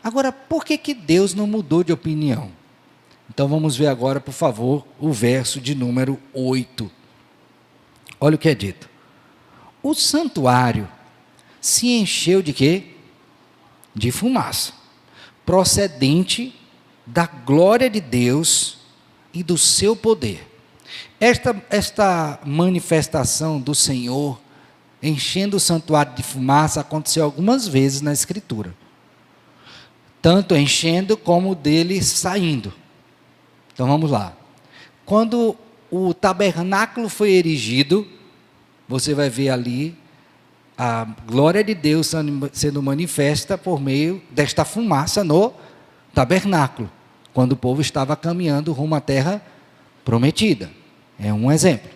Agora, por que Deus não mudou de opinião? Então vamos ver agora, por favor, o verso de número 8. Olha o que é dito. O santuário se encheu de quê? De fumaça, procedente da glória de Deus e do seu poder. Esta manifestação do Senhor enchendo o santuário de fumaça aconteceu algumas vezes na Escritura. Tanto enchendo como dele saindo. Então vamos lá. Quando o tabernáculo foi erigido, você vai ver ali a glória de Deus sendo manifesta por meio desta fumaça no tabernáculo, quando o povo estava caminhando rumo à terra prometida. É um exemplo.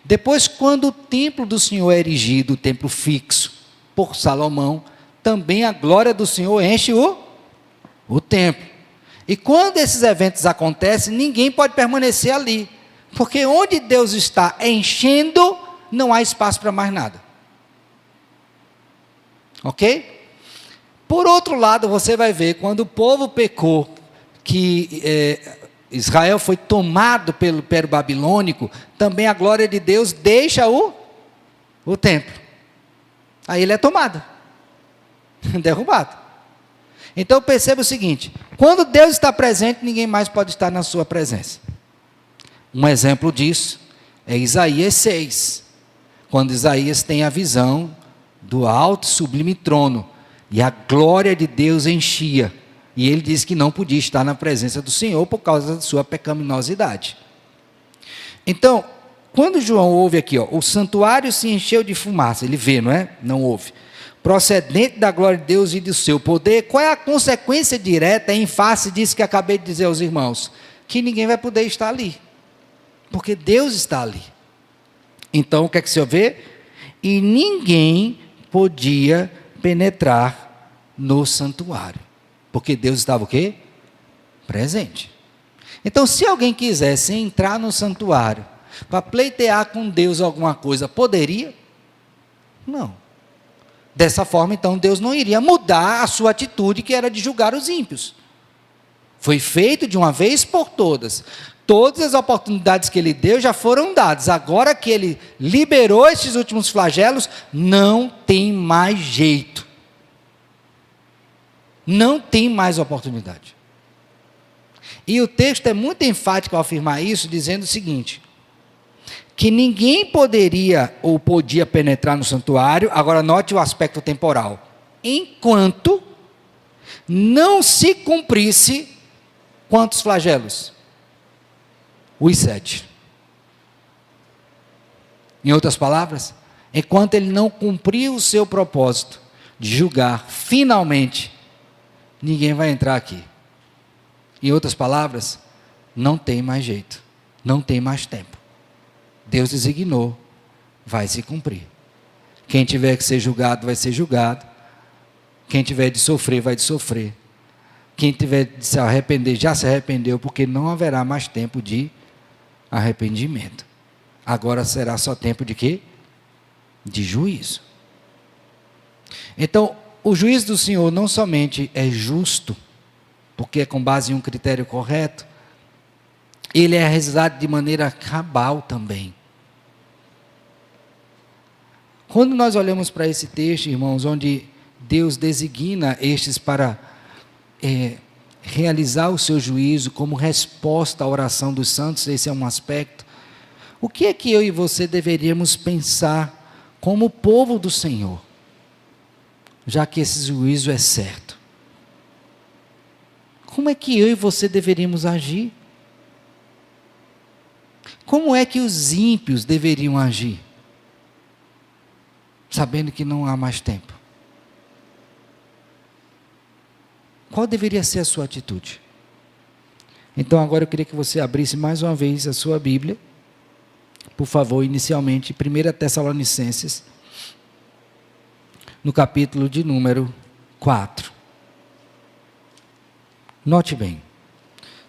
Depois, quando o templo do Senhor é erigido, o templo fixo, por Salomão, também a glória do Senhor enche o templo. E quando esses eventos acontecem, ninguém pode permanecer ali, porque onde Deus está enchendo, não há espaço para mais nada. Ok? Por outro lado, você vai ver, quando o povo pecou, que Israel foi tomado pelo Império Babilônico, também a glória de Deus deixa o templo. Aí ele é tomado, derrubado. Então perceba o seguinte, quando Deus está presente, ninguém mais pode estar na sua presença. Um exemplo disso é Isaías 6, quando Isaías tem a visão do alto e sublime trono, e a glória de Deus enchia, e ele diz que não podia estar na presença do Senhor por causa da sua pecaminosidade. Então, quando João ouve aqui, o santuário se encheu de fumaça, ele vê, não é? Não ouve. Procedente da glória de Deus e do seu poder, qual é a consequência direta em face disso que acabei de dizer aos irmãos? Que ninguém vai poder estar ali, porque Deus está ali. Então, o que é que o Senhor vê? E ninguém podia penetrar no santuário, porque Deus estava o quê? Presente. Então, se alguém quisesse entrar no santuário para pleitear com Deus alguma coisa, poderia? Não. Dessa forma, então, Deus não iria mudar a sua atitude, que era de julgar os ímpios. Foi feito de uma vez por todas. Todas as oportunidades que ele deu já foram dadas. Agora que ele liberou esses últimos flagelos, não tem mais jeito. Não tem mais oportunidade. E o texto é muito enfático ao afirmar isso, dizendo o seguinte: que ninguém poderia ou podia penetrar no santuário. Agora note o aspecto temporal. Enquanto não se cumprisse quantos flagelos? Os 7. Em outras palavras, enquanto ele não cumpriu o seu propósito de julgar, finalmente, ninguém vai entrar aqui. Em outras palavras, não tem mais jeito, não tem mais tempo. Deus designou, vai se cumprir. Quem tiver que ser julgado, vai ser julgado. Quem tiver de sofrer, vai de sofrer. Quem tiver de se arrepender, já se arrependeu, porque não haverá mais tempo de arrependimento. Agora será só tempo de quê? De juízo. Então, o juízo do Senhor não somente é justo, porque é com base em um critério correto, ele é realizado de maneira cabal também. Quando nós olhamos para esse texto, irmãos, onde Deus designa estes para realizar o seu juízo como resposta à oração dos santos, esse é um aspecto. O que é que eu e você deveríamos pensar como povo do Senhor, já que esse juízo é certo? Como é que eu e você deveríamos agir? Como é que os ímpios deveriam agir? Sabendo que não há mais tempo. Qual deveria ser a sua atitude? Então agora eu queria que você abrisse mais uma vez a sua Bíblia. Por favor, inicialmente, 1 Tessalonicenses, no capítulo de número 4. Note bem,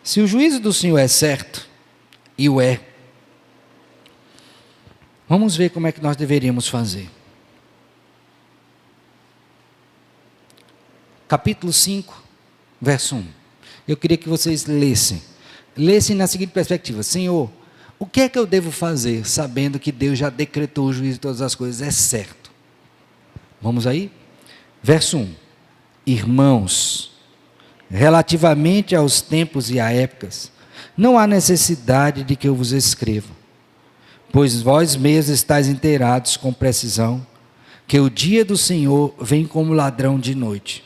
se o juízo do Senhor é certo, e o é, vamos ver como é que nós deveríamos fazer. capítulo 5, verso 1. Eu queria que vocês lessem. Lessem na seguinte perspectiva: Senhor, o que é que eu devo fazer, sabendo que Deus já decretou o juízo de todas as coisas, é certo? Vamos aí? Verso 1. Irmãos, relativamente aos tempos e a épocas, não há necessidade de que eu vos escreva, pois vós mesmos estáis inteirados com precisão, que o dia do Senhor vem como ladrão de noite.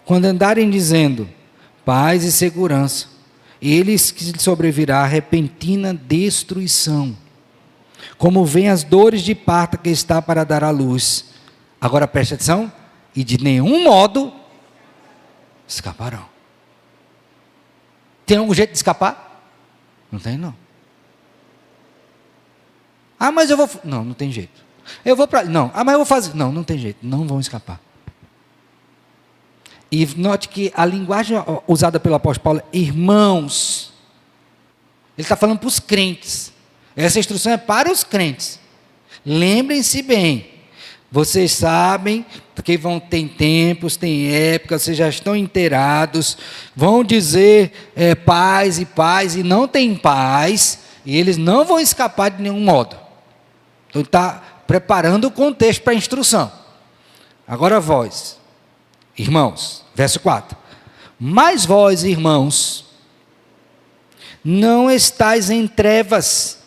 Quando andarem dizendo paz e segurança, eles que sobrevirá repentina destruição, como vêm as dores de parto que está para dar à luz. Agora preste atenção, e de nenhum modo escaparão. Tem algum jeito de escapar? Não tem, não. Ah, mas eu vou... Não, não tem jeito. Eu vou para... Não, ah, mas eu vou fazer... Não, não tem jeito, não vão escapar. E note que a linguagem usada pelo apóstolo Paulo é irmãos. Ele está falando para os crentes. Essa instrução é para os crentes. Lembrem-se bem. Vocês sabem que tem tempos, tem épocas, vocês já estão inteirados. Vão dizer paz e não tem paz. E eles não vão escapar de nenhum modo. Então ele está preparando o contexto para a instrução. Agora vós, irmãos, verso 4. Mas vós, irmãos, não estáis em trevas,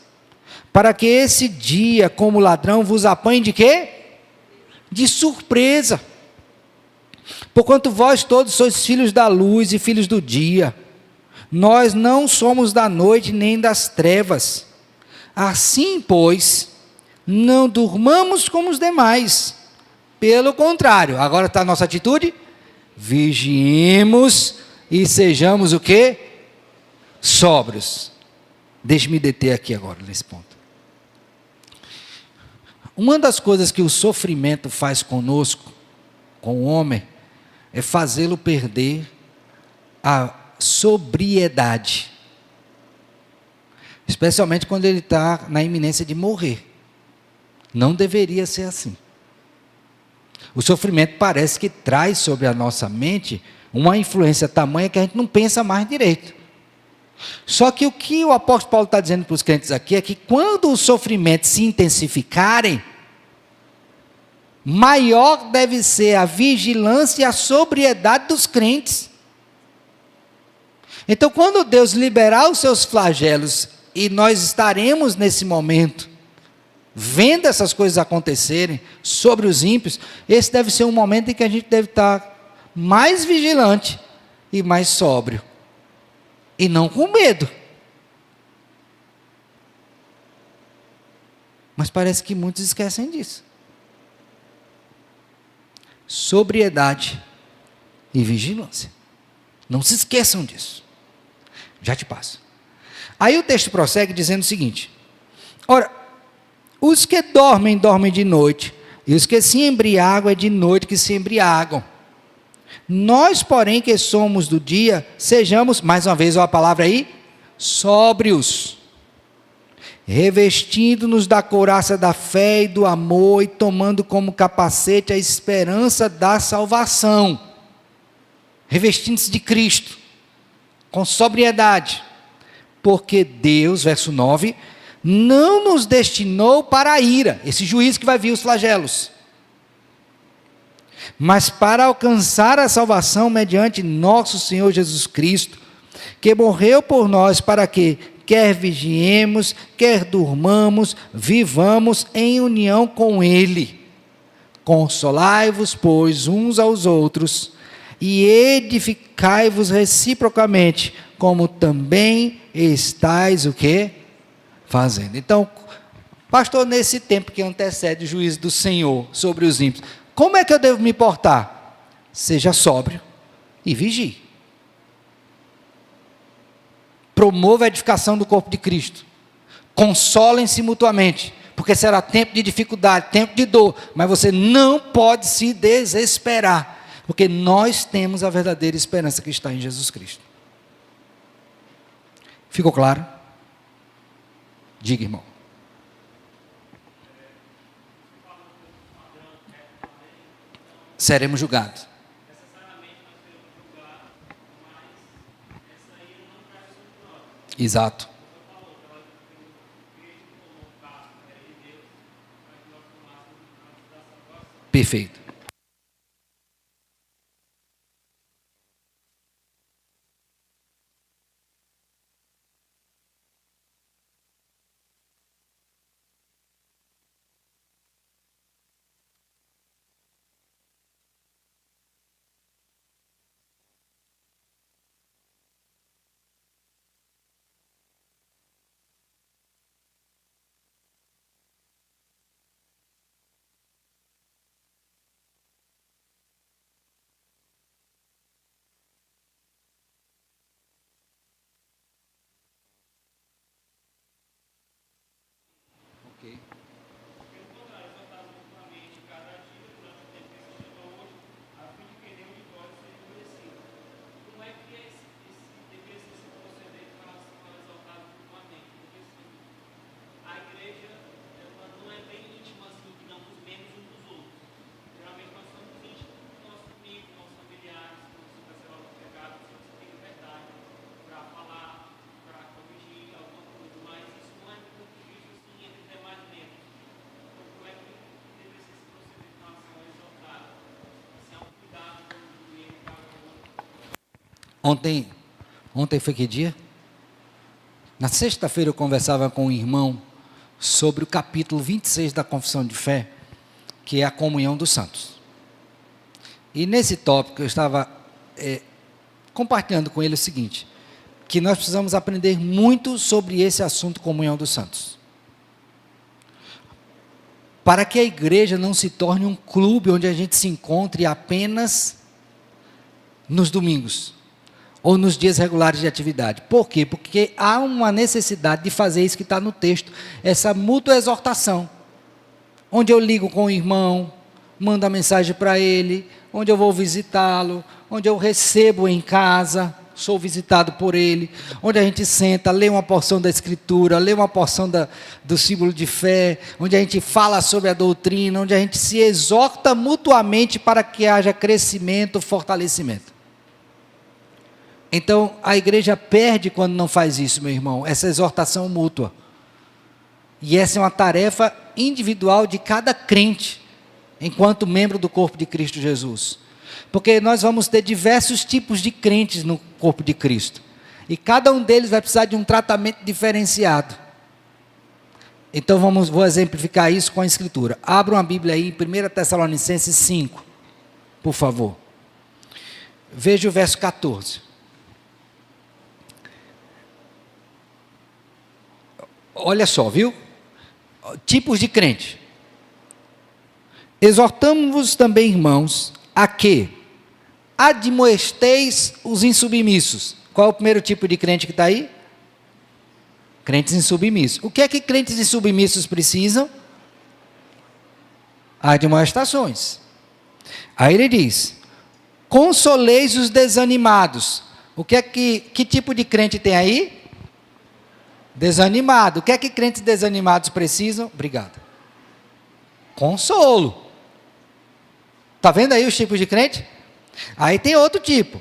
para que esse dia, como ladrão, vos apanhe de quê? De surpresa. Porquanto vós todos sois filhos da luz e filhos do dia. Nós não somos da noite nem das trevas. Assim, pois, não durmamos como os demais. Pelo contrário, agora está a nossa atitude? Vigiemos e sejamos o quê? Sóbrios. Deixe-me deter aqui agora, nesse ponto. Uma das coisas que o sofrimento faz conosco, com o homem, é fazê-lo perder a sobriedade. Especialmente quando ele está na iminência de morrer. Não deveria ser assim. O sofrimento parece que traz sobre a nossa mente uma influência tamanha que a gente não pensa mais direito. Só que o que o apóstolo Paulo está dizendo para os crentes aqui é que quando os sofrimentos se intensificarem, maior deve ser a vigilância e a sobriedade dos crentes. Então, quando Deus liberar os seus flagelos, e nós estaremos nesse momento, vendo essas coisas acontecerem sobre os ímpios, esse deve ser um momento em que a gente deve estar mais vigilante e mais sóbrio, e não com medo. Mas parece que muitos esquecem disso. Sobriedade e vigilância. Não se esqueçam disso. Já te passo. Aí o texto prossegue dizendo o seguinte: ora, os que dormem, dormem de noite, e os que se embriagam, é de noite que se embriagam. Nós, porém, que somos do dia, sejamos, mais uma vez, olha a palavra aí, sóbrios, revestindo-nos da couraça da fé e do amor, e tomando como capacete a esperança da salvação, revestindo-se de Cristo, com sobriedade, porque Deus, verso 9, não nos destinou para a ira, esse juízo que vai vir os flagelos, mas para alcançar a salvação mediante nosso Senhor Jesus Cristo, que morreu por nós para que, quer vigiemos, quer durmamos, vivamos em união com Ele. Consolai-vos, pois, uns aos outros, e edificai-vos reciprocamente, como também estáis o quê? Fazendo. Então, pastor, nesse tempo que antecede o juízo do Senhor sobre os ímpios, como é que eu devo me portar? Seja sóbrio e vigie. Promova a edificação do corpo de Cristo. Consolem-se mutuamente, porque será tempo de dificuldade, tempo de dor, mas você não pode se desesperar, porque nós temos a verdadeira esperança que está em Jesus Cristo. Ficou claro? Diga, irmão. Seremos julgados. Exato. Perfeito. Ontem foi que dia? Na sexta-feira eu conversava com um irmão sobre o capítulo 26 da Confissão de Fé, que é a comunhão dos santos. E nesse tópico eu estava compartilhando com ele o seguinte, que nós precisamos aprender muito sobre esse assunto, comunhão dos santos. Para que a igreja não se torne um clube onde a gente se encontre apenas nos domingos, ou nos dias regulares de atividade. Por quê? Porque há uma necessidade de fazer isso que está no texto, essa mútua exortação, onde eu ligo com o irmão, mando a mensagem para ele, onde eu vou visitá-lo, onde eu recebo em casa, sou visitado por ele, onde a gente senta, lê uma porção da Escritura, lê uma porção do símbolo de fé, onde a gente fala sobre a doutrina, onde a gente se exorta mutuamente para que haja crescimento, fortalecimento. Então, a igreja perde quando não faz isso, meu irmão, essa exortação mútua. E essa é uma tarefa individual de cada crente, enquanto membro do corpo de Cristo Jesus. Porque nós vamos ter diversos tipos de crentes no corpo de Cristo. E cada um deles vai precisar de um tratamento diferenciado. Então, vou exemplificar isso com a Escritura. Abram a Bíblia aí, em 1 Tessalonicenses 5, por favor. Veja o verso 14. Olha só, viu? Tipos de crente. Exortamos-vos também, irmãos, a que admoesteis os insubmissos. Qual é o primeiro tipo de crente que está aí? Crentes insubmissos. O que é que crentes insubmissos precisam? Admoestações. Aí ele diz, consoleis os desanimados. Que tipo de crente tem aí? Desanimado. O que é que crentes desanimados precisam? Obrigado. Consolo. Está vendo aí os tipos de crente? Aí tem outro tipo.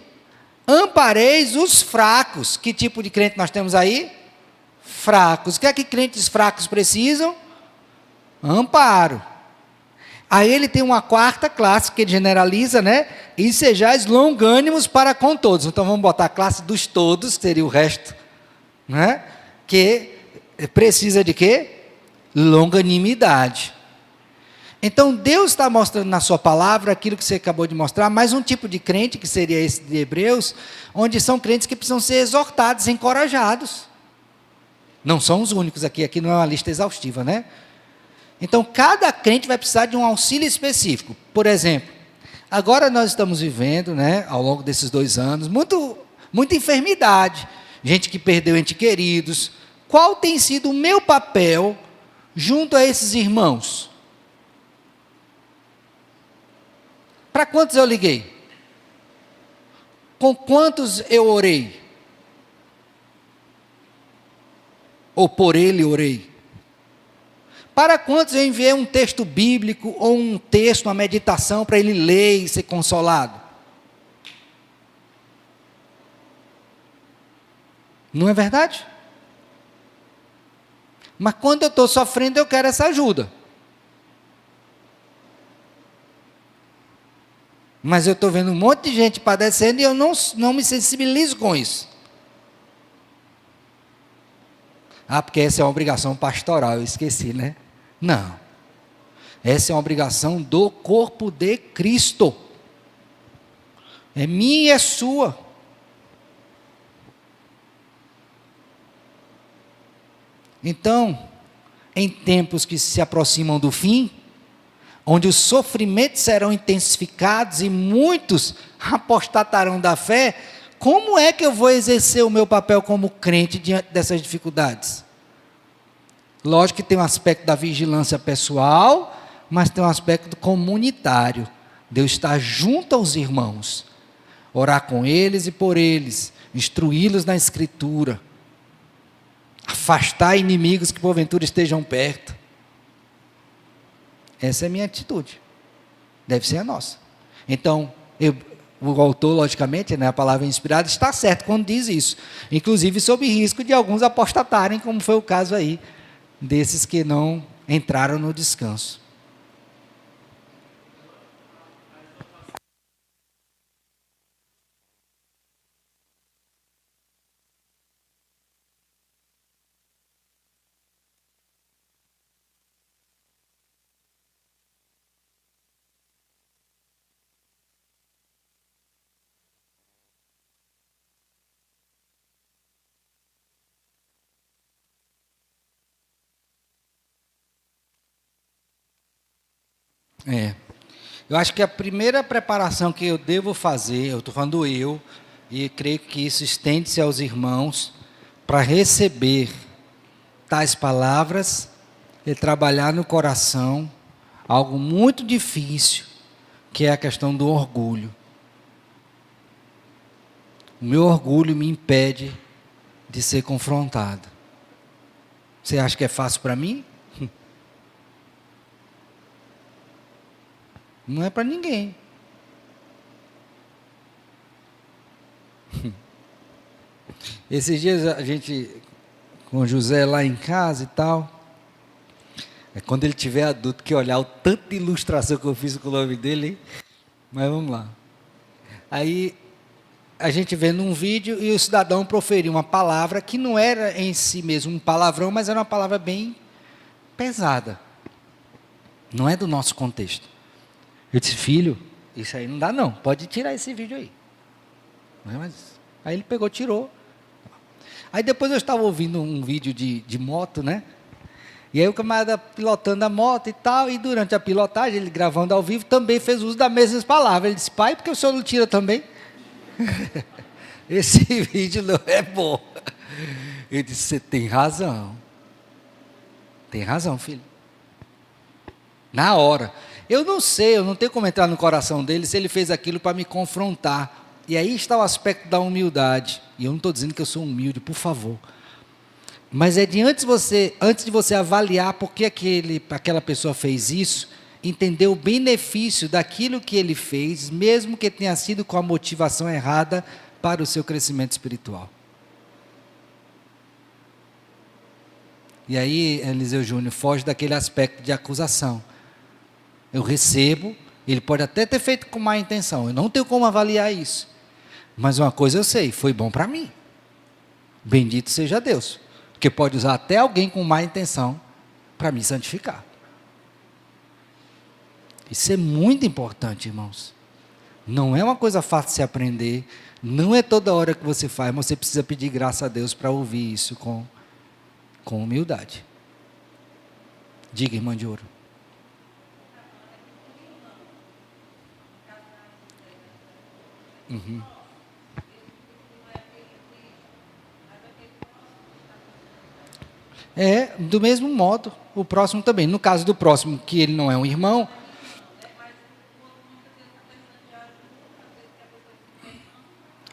Ampareis os fracos. Que tipo de crente nós temos aí? Fracos. O que é que crentes fracos precisam? Amparo. Aí ele tem uma quarta classe que ele generaliza, né? E sejais longânimos para com todos. Então vamos botar a classe dos todos, que seria o resto, né? Que precisa de quê? Longanimidade. Então Deus está mostrando na sua palavra aquilo que você acabou de mostrar, mais um tipo de crente, que seria esse de Hebreus, onde são crentes que precisam ser exortados, encorajados. Não são os únicos aqui não é uma lista exaustiva, né? Então cada crente vai precisar de um auxílio específico. Por exemplo, agora nós estamos vivendo, né, ao longo desses 2 anos, muita enfermidade, gente que perdeu entes queridos. Qual tem sido o meu papel junto a esses irmãos? Para quantos eu liguei? Com quantos eu orei? Ou por ele orei? Para quantos eu enviei um texto bíblico ou um texto, uma meditação para ele ler e ser consolado? Não é verdade? Mas quando eu estou sofrendo, eu quero essa ajuda. Mas eu estou vendo um monte de gente padecendo e eu não me sensibilizo com isso. Ah, porque essa é uma obrigação pastoral, eu esqueci, né? Não. Essa é uma obrigação do corpo de Cristo. É minha e é sua. Então, em tempos que se aproximam do fim, onde os sofrimentos serão intensificados e muitos apostatarão da fé, como é que eu vou exercer o meu papel como crente diante dessas dificuldades? Lógico que tem um aspecto da vigilância pessoal, mas tem um aspecto comunitário. Deus está junto aos irmãos, orar com eles e por eles, instruí-los na Escritura, afastar inimigos que porventura estejam perto. Essa é a minha atitude, deve ser a nossa. Então, o autor, logicamente, né, a palavra inspirada, está certo quando diz isso, inclusive sob risco de alguns apostatarem, como foi o caso aí, desses que não entraram no descanso. Eu acho que a primeira preparação que eu devo fazer, eu estou falando eu, e creio que isso estende-se aos irmãos, para receber tais palavras e trabalhar no coração algo muito difícil, que é a questão do orgulho. O meu orgulho me impede de ser confrontado. Você acha que é fácil para mim? Não é para ninguém. Esses dias a gente, com o José lá em casa e tal, quando ele tiver adulto, que olhar o tanto de ilustração que eu fiz com o nome dele, hein? Mas vamos lá. Aí, a gente vê num vídeo e o cidadão proferiu uma palavra que não era em si mesmo um palavrão, mas era uma palavra bem pesada. Não é do nosso contexto. Eu disse, filho, isso aí não dá não, pode tirar esse vídeo aí. Aí ele pegou, tirou. Aí depois eu estava ouvindo um vídeo de moto, né? E aí o camarada pilotando a moto e tal, e durante a pilotagem, ele gravando ao vivo, também fez uso das mesmas palavras. Ele disse, pai, por que o senhor não tira também? Esse vídeo não é bom. Eu disse, você tem razão. Tem razão, filho. Na hora. Eu não sei, eu não tenho como entrar no coração dele se ele fez aquilo para me confrontar. E aí está o aspecto da humildade. E eu não estou dizendo que eu sou humilde, por favor. Mas é antes de você avaliar por que aquela pessoa fez isso, entender o benefício daquilo que ele fez, mesmo que tenha sido com a motivação errada para o seu crescimento espiritual. E aí, Eliseu Júnior, foge daquele aspecto de acusação. Eu recebo, ele pode até ter feito com má intenção, eu não tenho como avaliar isso. Mas uma coisa eu sei, foi bom para mim. Bendito seja Deus. Porque pode usar até alguém com má intenção para me santificar. Isso é muito importante, irmãos. Não é uma coisa fácil de se aprender, não é toda hora que você faz, mas você precisa pedir graça a Deus para ouvir isso com humildade. Diga, irmã de ouro. Uhum. É, do mesmo modo, o próximo também. No caso do próximo, que ele não é um irmão,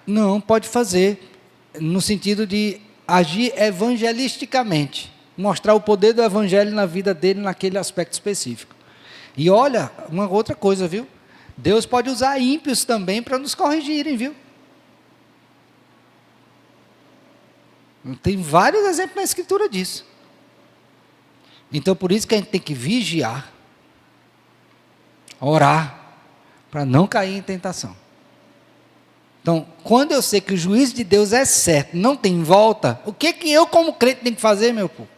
não, pode fazer, no sentido de agir evangelisticamente, mostrar o poder do evangelho na vida dele, naquele aspecto específico. E olha, uma outra coisa, viu? Deus pode usar ímpios também para nos corrigirem, viu? Tem vários exemplos na Escritura disso. Então, por isso que a gente tem que vigiar, orar, para não cair em tentação. Então, quando eu sei que o juízo de Deus é certo, não tem volta, o que eu, como crente, tenho que fazer, meu povo?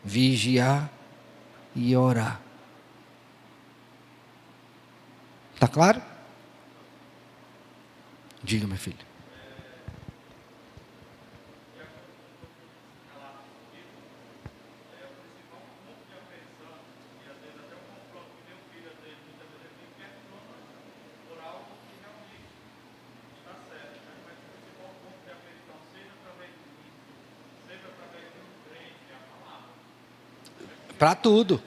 Vigiar e orar. Está claro? Diga, meu filho. Para tudo.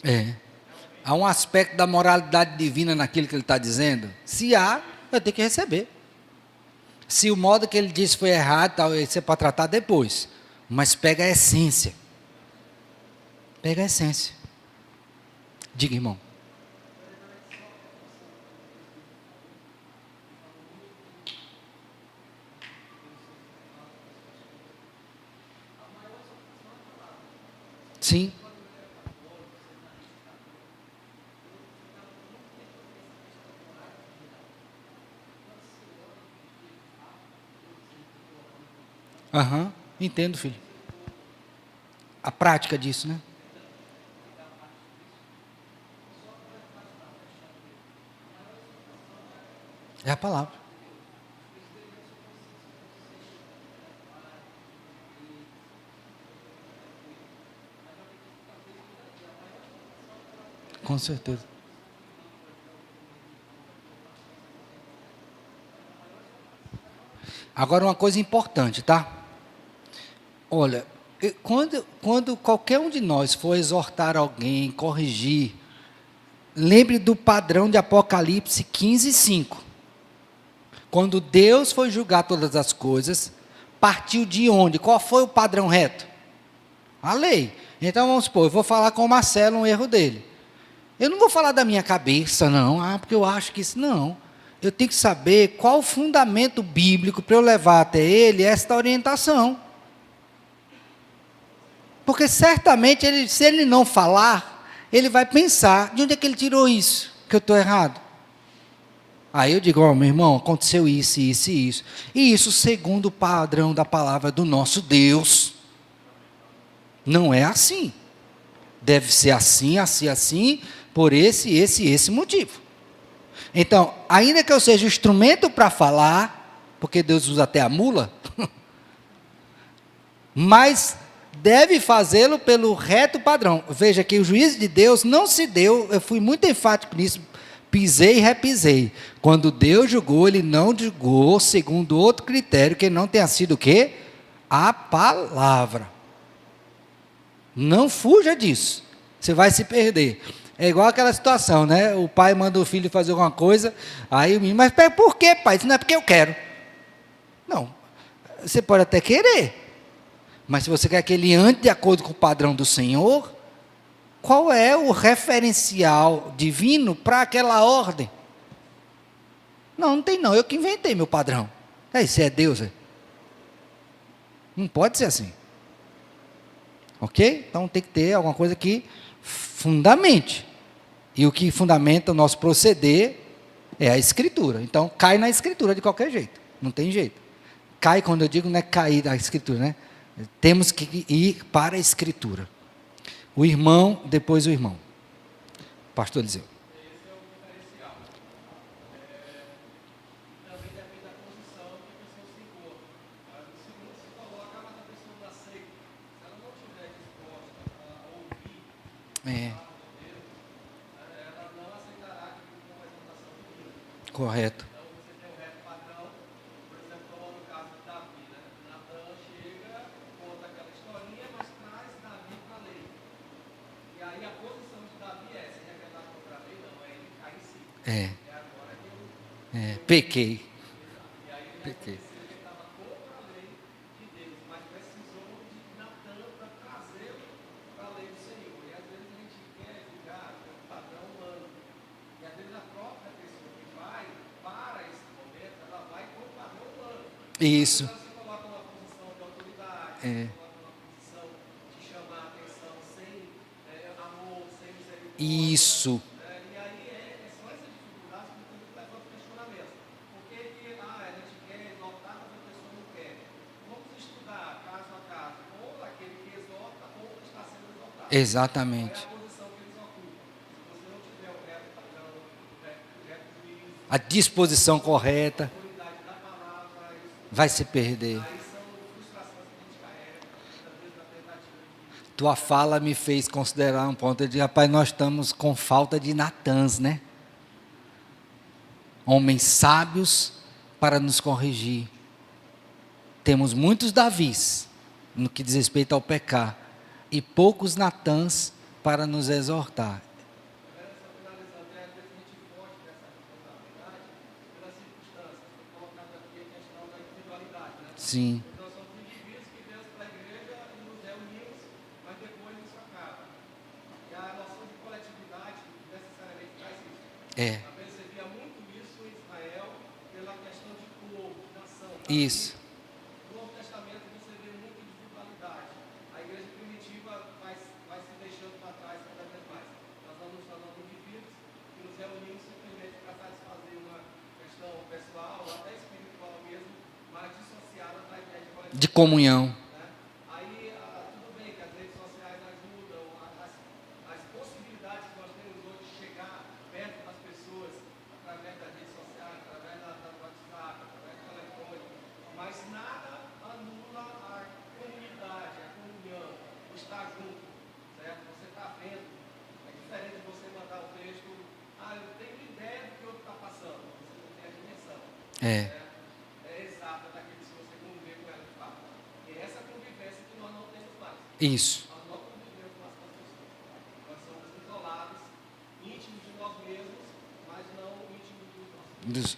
É. Há um aspecto da moralidade divina naquilo que ele está dizendo. Se há, vai ter que receber. Se o modo que ele disse foi errado, tal, isso é para tratar depois. Mas pega a essência. Pega a essência. Diga, irmão. Sim. Aham, entendo, filho. A prática disso, né? É a palavra. Com certeza. Agora uma coisa importante, tá? Olha, quando qualquer um de nós for exortar alguém, corrigir, lembre do padrão de Apocalipse 15:5. Quando Deus foi julgar todas as coisas, partiu de onde? Qual foi o padrão reto? A lei. Então vamos supor, eu vou falar com o Marcelo um erro dele. Eu não vou falar da minha cabeça, não. Porque eu acho que isso. Não. Eu tenho que saber qual o fundamento bíblico para eu levar até ele esta orientação. Porque certamente, se ele não falar, ele vai pensar, de onde é que ele tirou isso? Que eu estou errado. Aí eu digo, meu irmão, aconteceu isso, isso e isso. E isso segundo o padrão da palavra do nosso Deus. Não é assim. Deve ser assim, assim, assim, por esse motivo. Então, ainda que eu seja instrumento para falar, porque Deus usa até a mula, mas deve fazê-lo pelo reto padrão. Veja que o juízo de Deus não se deu, eu fui muito enfático nisso, pisei e repisei. Quando Deus julgou, ele não julgou segundo outro critério, que não tenha sido o quê? A palavra. Não fuja disso, você vai se perder. É igual aquela situação, né? O pai manda o filho fazer alguma coisa, aí o menino, mas por quê, pai? Isso não é porque eu quero. Não, você pode até querer, mas se você quer que ele ande de acordo com o padrão do Senhor, qual é o referencial divino para aquela ordem? Não tem não, eu que inventei meu padrão. Isso é Deus, é? Não pode ser assim. Ok? Então tem que ter alguma coisa que fundamente. E o que fundamenta o nosso proceder é a Escritura. Então cai na Escritura de qualquer jeito. Não tem jeito. Cai, quando eu digo, não é cair da Escritura, né? Temos que ir para a Escritura. O irmão, depois o irmão. Pastor Eliseu. Correto. É, pequei. Pequei. Isso. É. Isso. Exatamente. A disposição correta vai se perder. Tua fala me fez considerar um ponto. Eu disse, rapaz, nós estamos com falta de Natãs, né? Homens sábios para nos corrigir. Temos muitos Davis no que diz respeito ao pecar e poucos Natãs para nos exortar. Sim. É. Isso. De comunhão. É. Isso.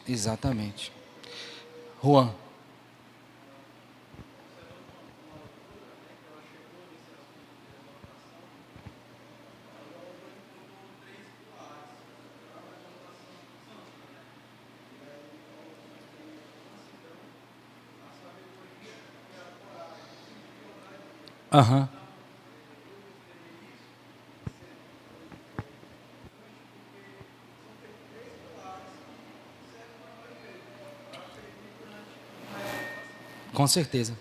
Exatamente. Juan. Aham. Com certeza.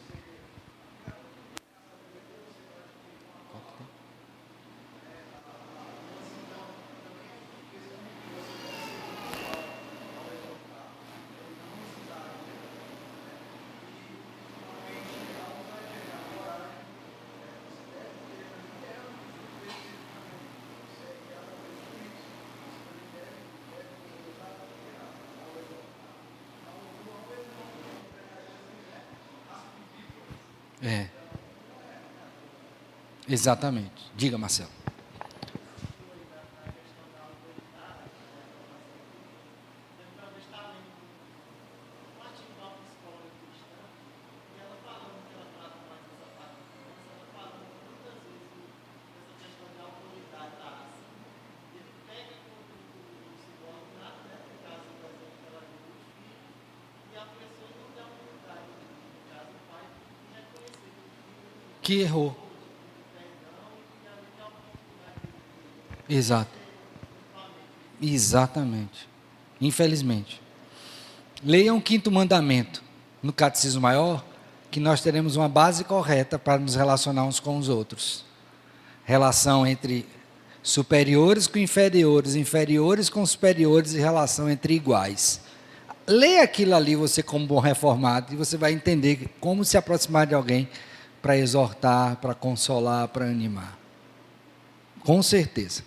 É. Exatamente. Diga, Marcelo. Que errou. Exato. Exatamente. Infelizmente. Leiam o quinto mandamento no Catecismo Maior, que nós teremos uma base correta para nos relacionar uns com os outros. Relação entre superiores com inferiores, inferiores com superiores e relação entre iguais. Leia aquilo ali, você como bom reformado, e você vai entender como se aproximar de alguém para exortar, para consolar, para animar. Com certeza.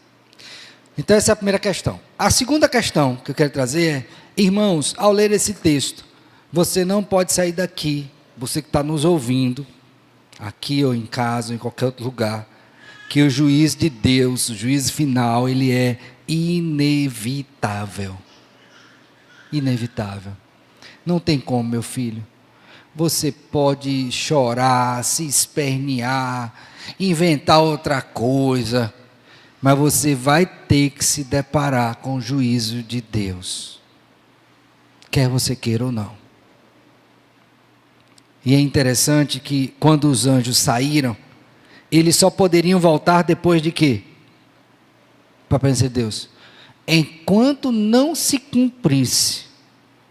Então essa é a primeira questão. A segunda questão que eu quero trazer é, irmãos, ao ler esse texto, você não pode sair daqui, você que está nos ouvindo, aqui ou em casa, ou em qualquer outro lugar, que o juízo de Deus, o juízo final, ele é inevitável. inevitável. Não tem como, meu filho. Você pode chorar, se espernear, inventar outra coisa, mas você vai ter que se deparar com o juízo de Deus, quer você queira ou não. E é interessante que quando os anjos saíram, eles só poderiam voltar depois de quê? Para a presença de Deus. Enquanto não se cumprisse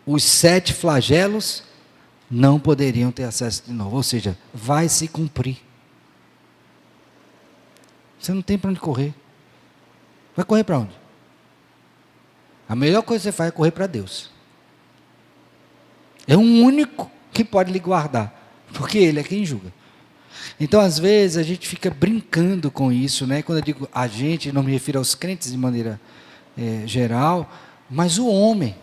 os 7 flagelos, não poderiam ter acesso de novo. Ou seja, vai se cumprir. Você não tem para onde correr. Vai correr para onde? A melhor coisa que você faz é correr para Deus. É o único que pode lhe guardar, porque Ele é quem julga. Então, às vezes, a gente fica brincando com isso, né? Quando eu digo a gente, não me refiro aos crentes de maneira geral, mas o homem.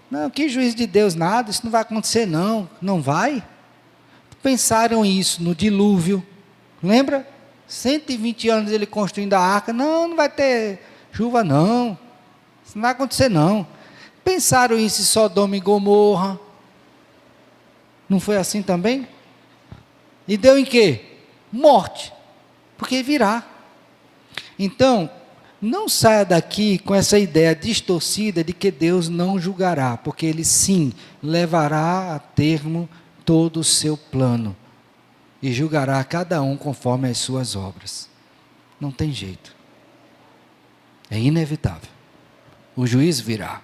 Não, que juízo de Deus, nada, isso não vai acontecer não. Não vai? Pensaram isso no dilúvio, lembra? 120 anos ele construindo a arca, não vai ter chuva não, isso não vai acontecer não. Pensaram isso em Sodoma e Gomorra, não foi assim também? E deu em quê? Morte, porque virá. Então, não saia daqui com essa ideia distorcida de que Deus não julgará, porque Ele sim levará a termo todo o seu plano e julgará cada um conforme as suas obras. Não tem jeito. É inevitável. O juízo virá.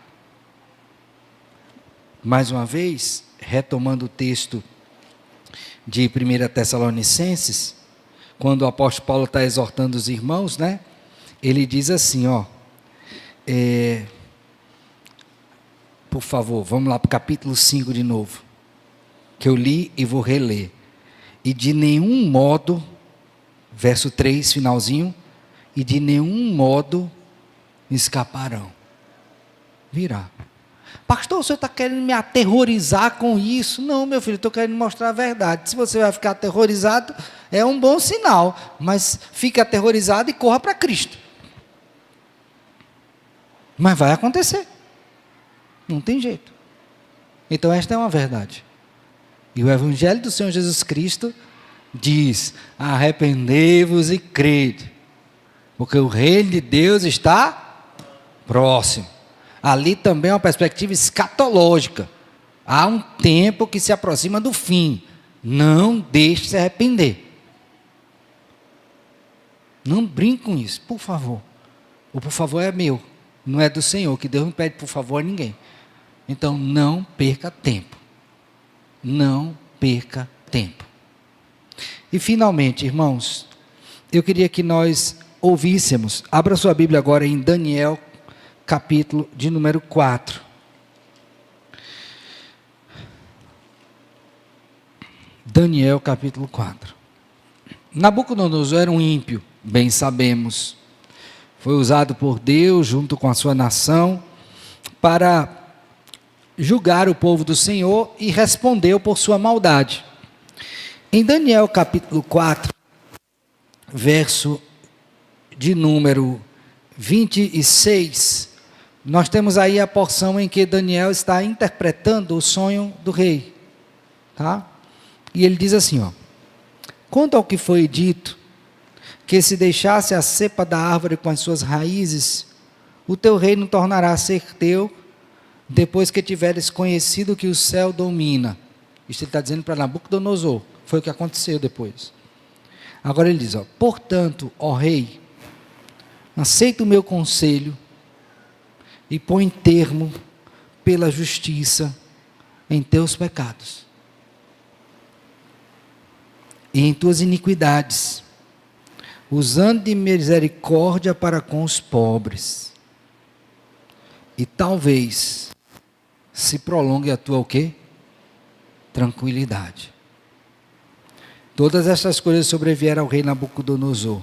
Mais uma vez, retomando o texto de 1 Tessalonicenses, quando o apóstolo Paulo está exortando os irmãos, né? Ele diz assim, por favor, vamos lá para o capítulo 5 de novo, que eu li e vou reler. E de nenhum modo, verso 3, finalzinho, e de nenhum modo escaparão. Virá. Pastor, o senhor está querendo me aterrorizar com isso? Não, meu filho, estou querendo mostrar a verdade. Se você vai ficar aterrorizado, é um bom sinal, mas fique aterrorizado e corra para Cristo. Mas vai acontecer. Não tem jeito. Então esta é uma verdade. E o Evangelho do Senhor Jesus Cristo diz: arrependei-vos e crede, porque o reino de Deus está próximo. Ali também é uma perspectiva escatológica. Há um tempo que se aproxima do fim. Não deixe se arrepender. Não brinque com isso, por favor. O por favor é meu, não é do Senhor, que Deus não pede por favor a ninguém. Então não perca tempo. Não perca tempo. E finalmente, irmãos, eu queria que nós ouvíssemos, abra sua Bíblia agora em Daniel, capítulo de número 4. Daniel, capítulo 4. Nabucodonosor era um ímpio, bem sabemos. Foi usado por Deus, junto com a sua nação, para julgar o povo do Senhor, e respondeu por sua maldade. Em Daniel, capítulo 4, verso de número 26, nós temos aí a porção em que Daniel está interpretando o sonho do rei, tá? E ele diz assim, quanto ao que foi dito, que se deixasse a cepa da árvore com as suas raízes, o teu reino tornará a ser teu, depois que tiveres conhecido que o céu domina. Isso ele está dizendo para Nabucodonosor, foi o que aconteceu depois. Agora ele diz, portanto, ó rei, aceita o meu conselho, e põe termo pela justiça em teus pecados e em tuas iniquidades, usando de misericórdia para com os pobres, e talvez se prolongue a tua o quê? Tranquilidade. Todas essas coisas sobrevieram ao rei Nabucodonosor.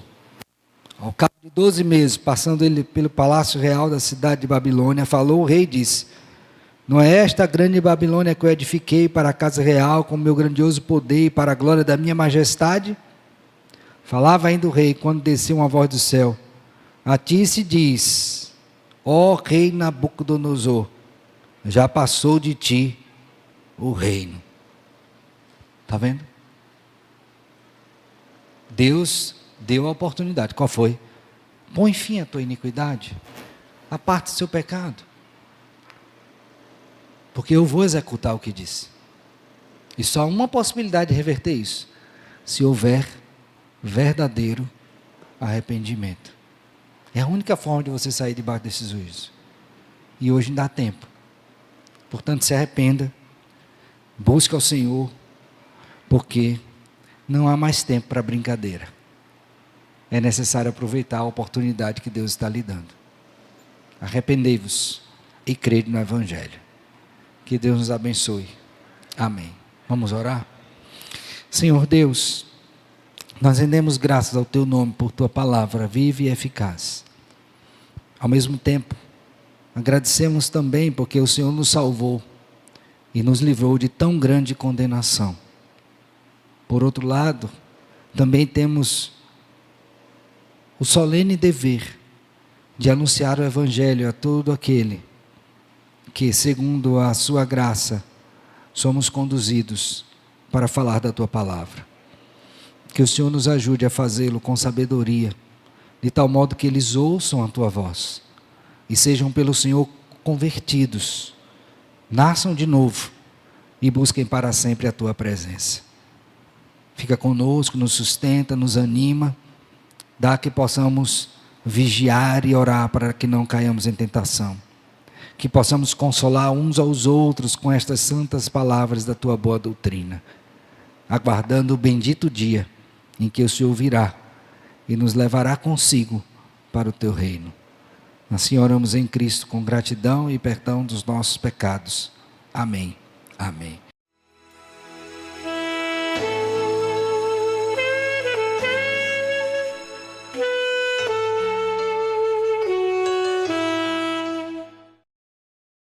Ao cabo de 12 meses, passando ele pelo palácio real da cidade de Babilônia, falou o rei e disse, não é esta a grande Babilônia que eu edifiquei para a casa real, com meu grandioso poder e para a glória da minha majestade? Falava ainda o rei, quando desceu uma voz do céu, a ti se diz, ó rei Nabucodonosor, já passou de ti o reino. Está vendo? Deus deu a oportunidade. Qual foi? Põe fim à tua iniquidade. Aparte seu pecado. Porque eu vou executar o que disse. E só há uma possibilidade de reverter isso. Se houver verdadeiro arrependimento. É a única forma de você sair debaixo desses juízos. E hoje ainda há tempo. Portanto, se arrependa. Busque ao Senhor. Porque não há mais tempo para brincadeira. É necessário aproveitar a oportunidade que Deus está lhe dando. Arrependei-vos e crede no Evangelho. Que Deus nos abençoe. Amém. Vamos orar? Senhor Deus, nós rendemos graças ao Teu nome por Tua palavra viva e eficaz. Ao mesmo tempo, agradecemos também porque o Senhor nos salvou e nos livrou de tão grande condenação. Por outro lado, também temos o solene dever de anunciar o Evangelho a todo aquele que, segundo a sua graça, somos conduzidos para falar da Tua palavra. Que o Senhor nos ajude a fazê-lo com sabedoria, de tal modo que eles ouçam a Tua voz e sejam pelo Senhor convertidos, nasçam de novo e busquem para sempre a Tua presença. Fica conosco, nos sustenta, nos anima, dá que possamos vigiar e orar para que não caiamos em tentação. Que possamos consolar uns aos outros com estas santas palavras da Tua boa doutrina, aguardando o bendito dia em que o Senhor virá e nos levará consigo para o Teu reino. Assim oramos em Cristo com gratidão e perdão dos nossos pecados. Amém. Amém.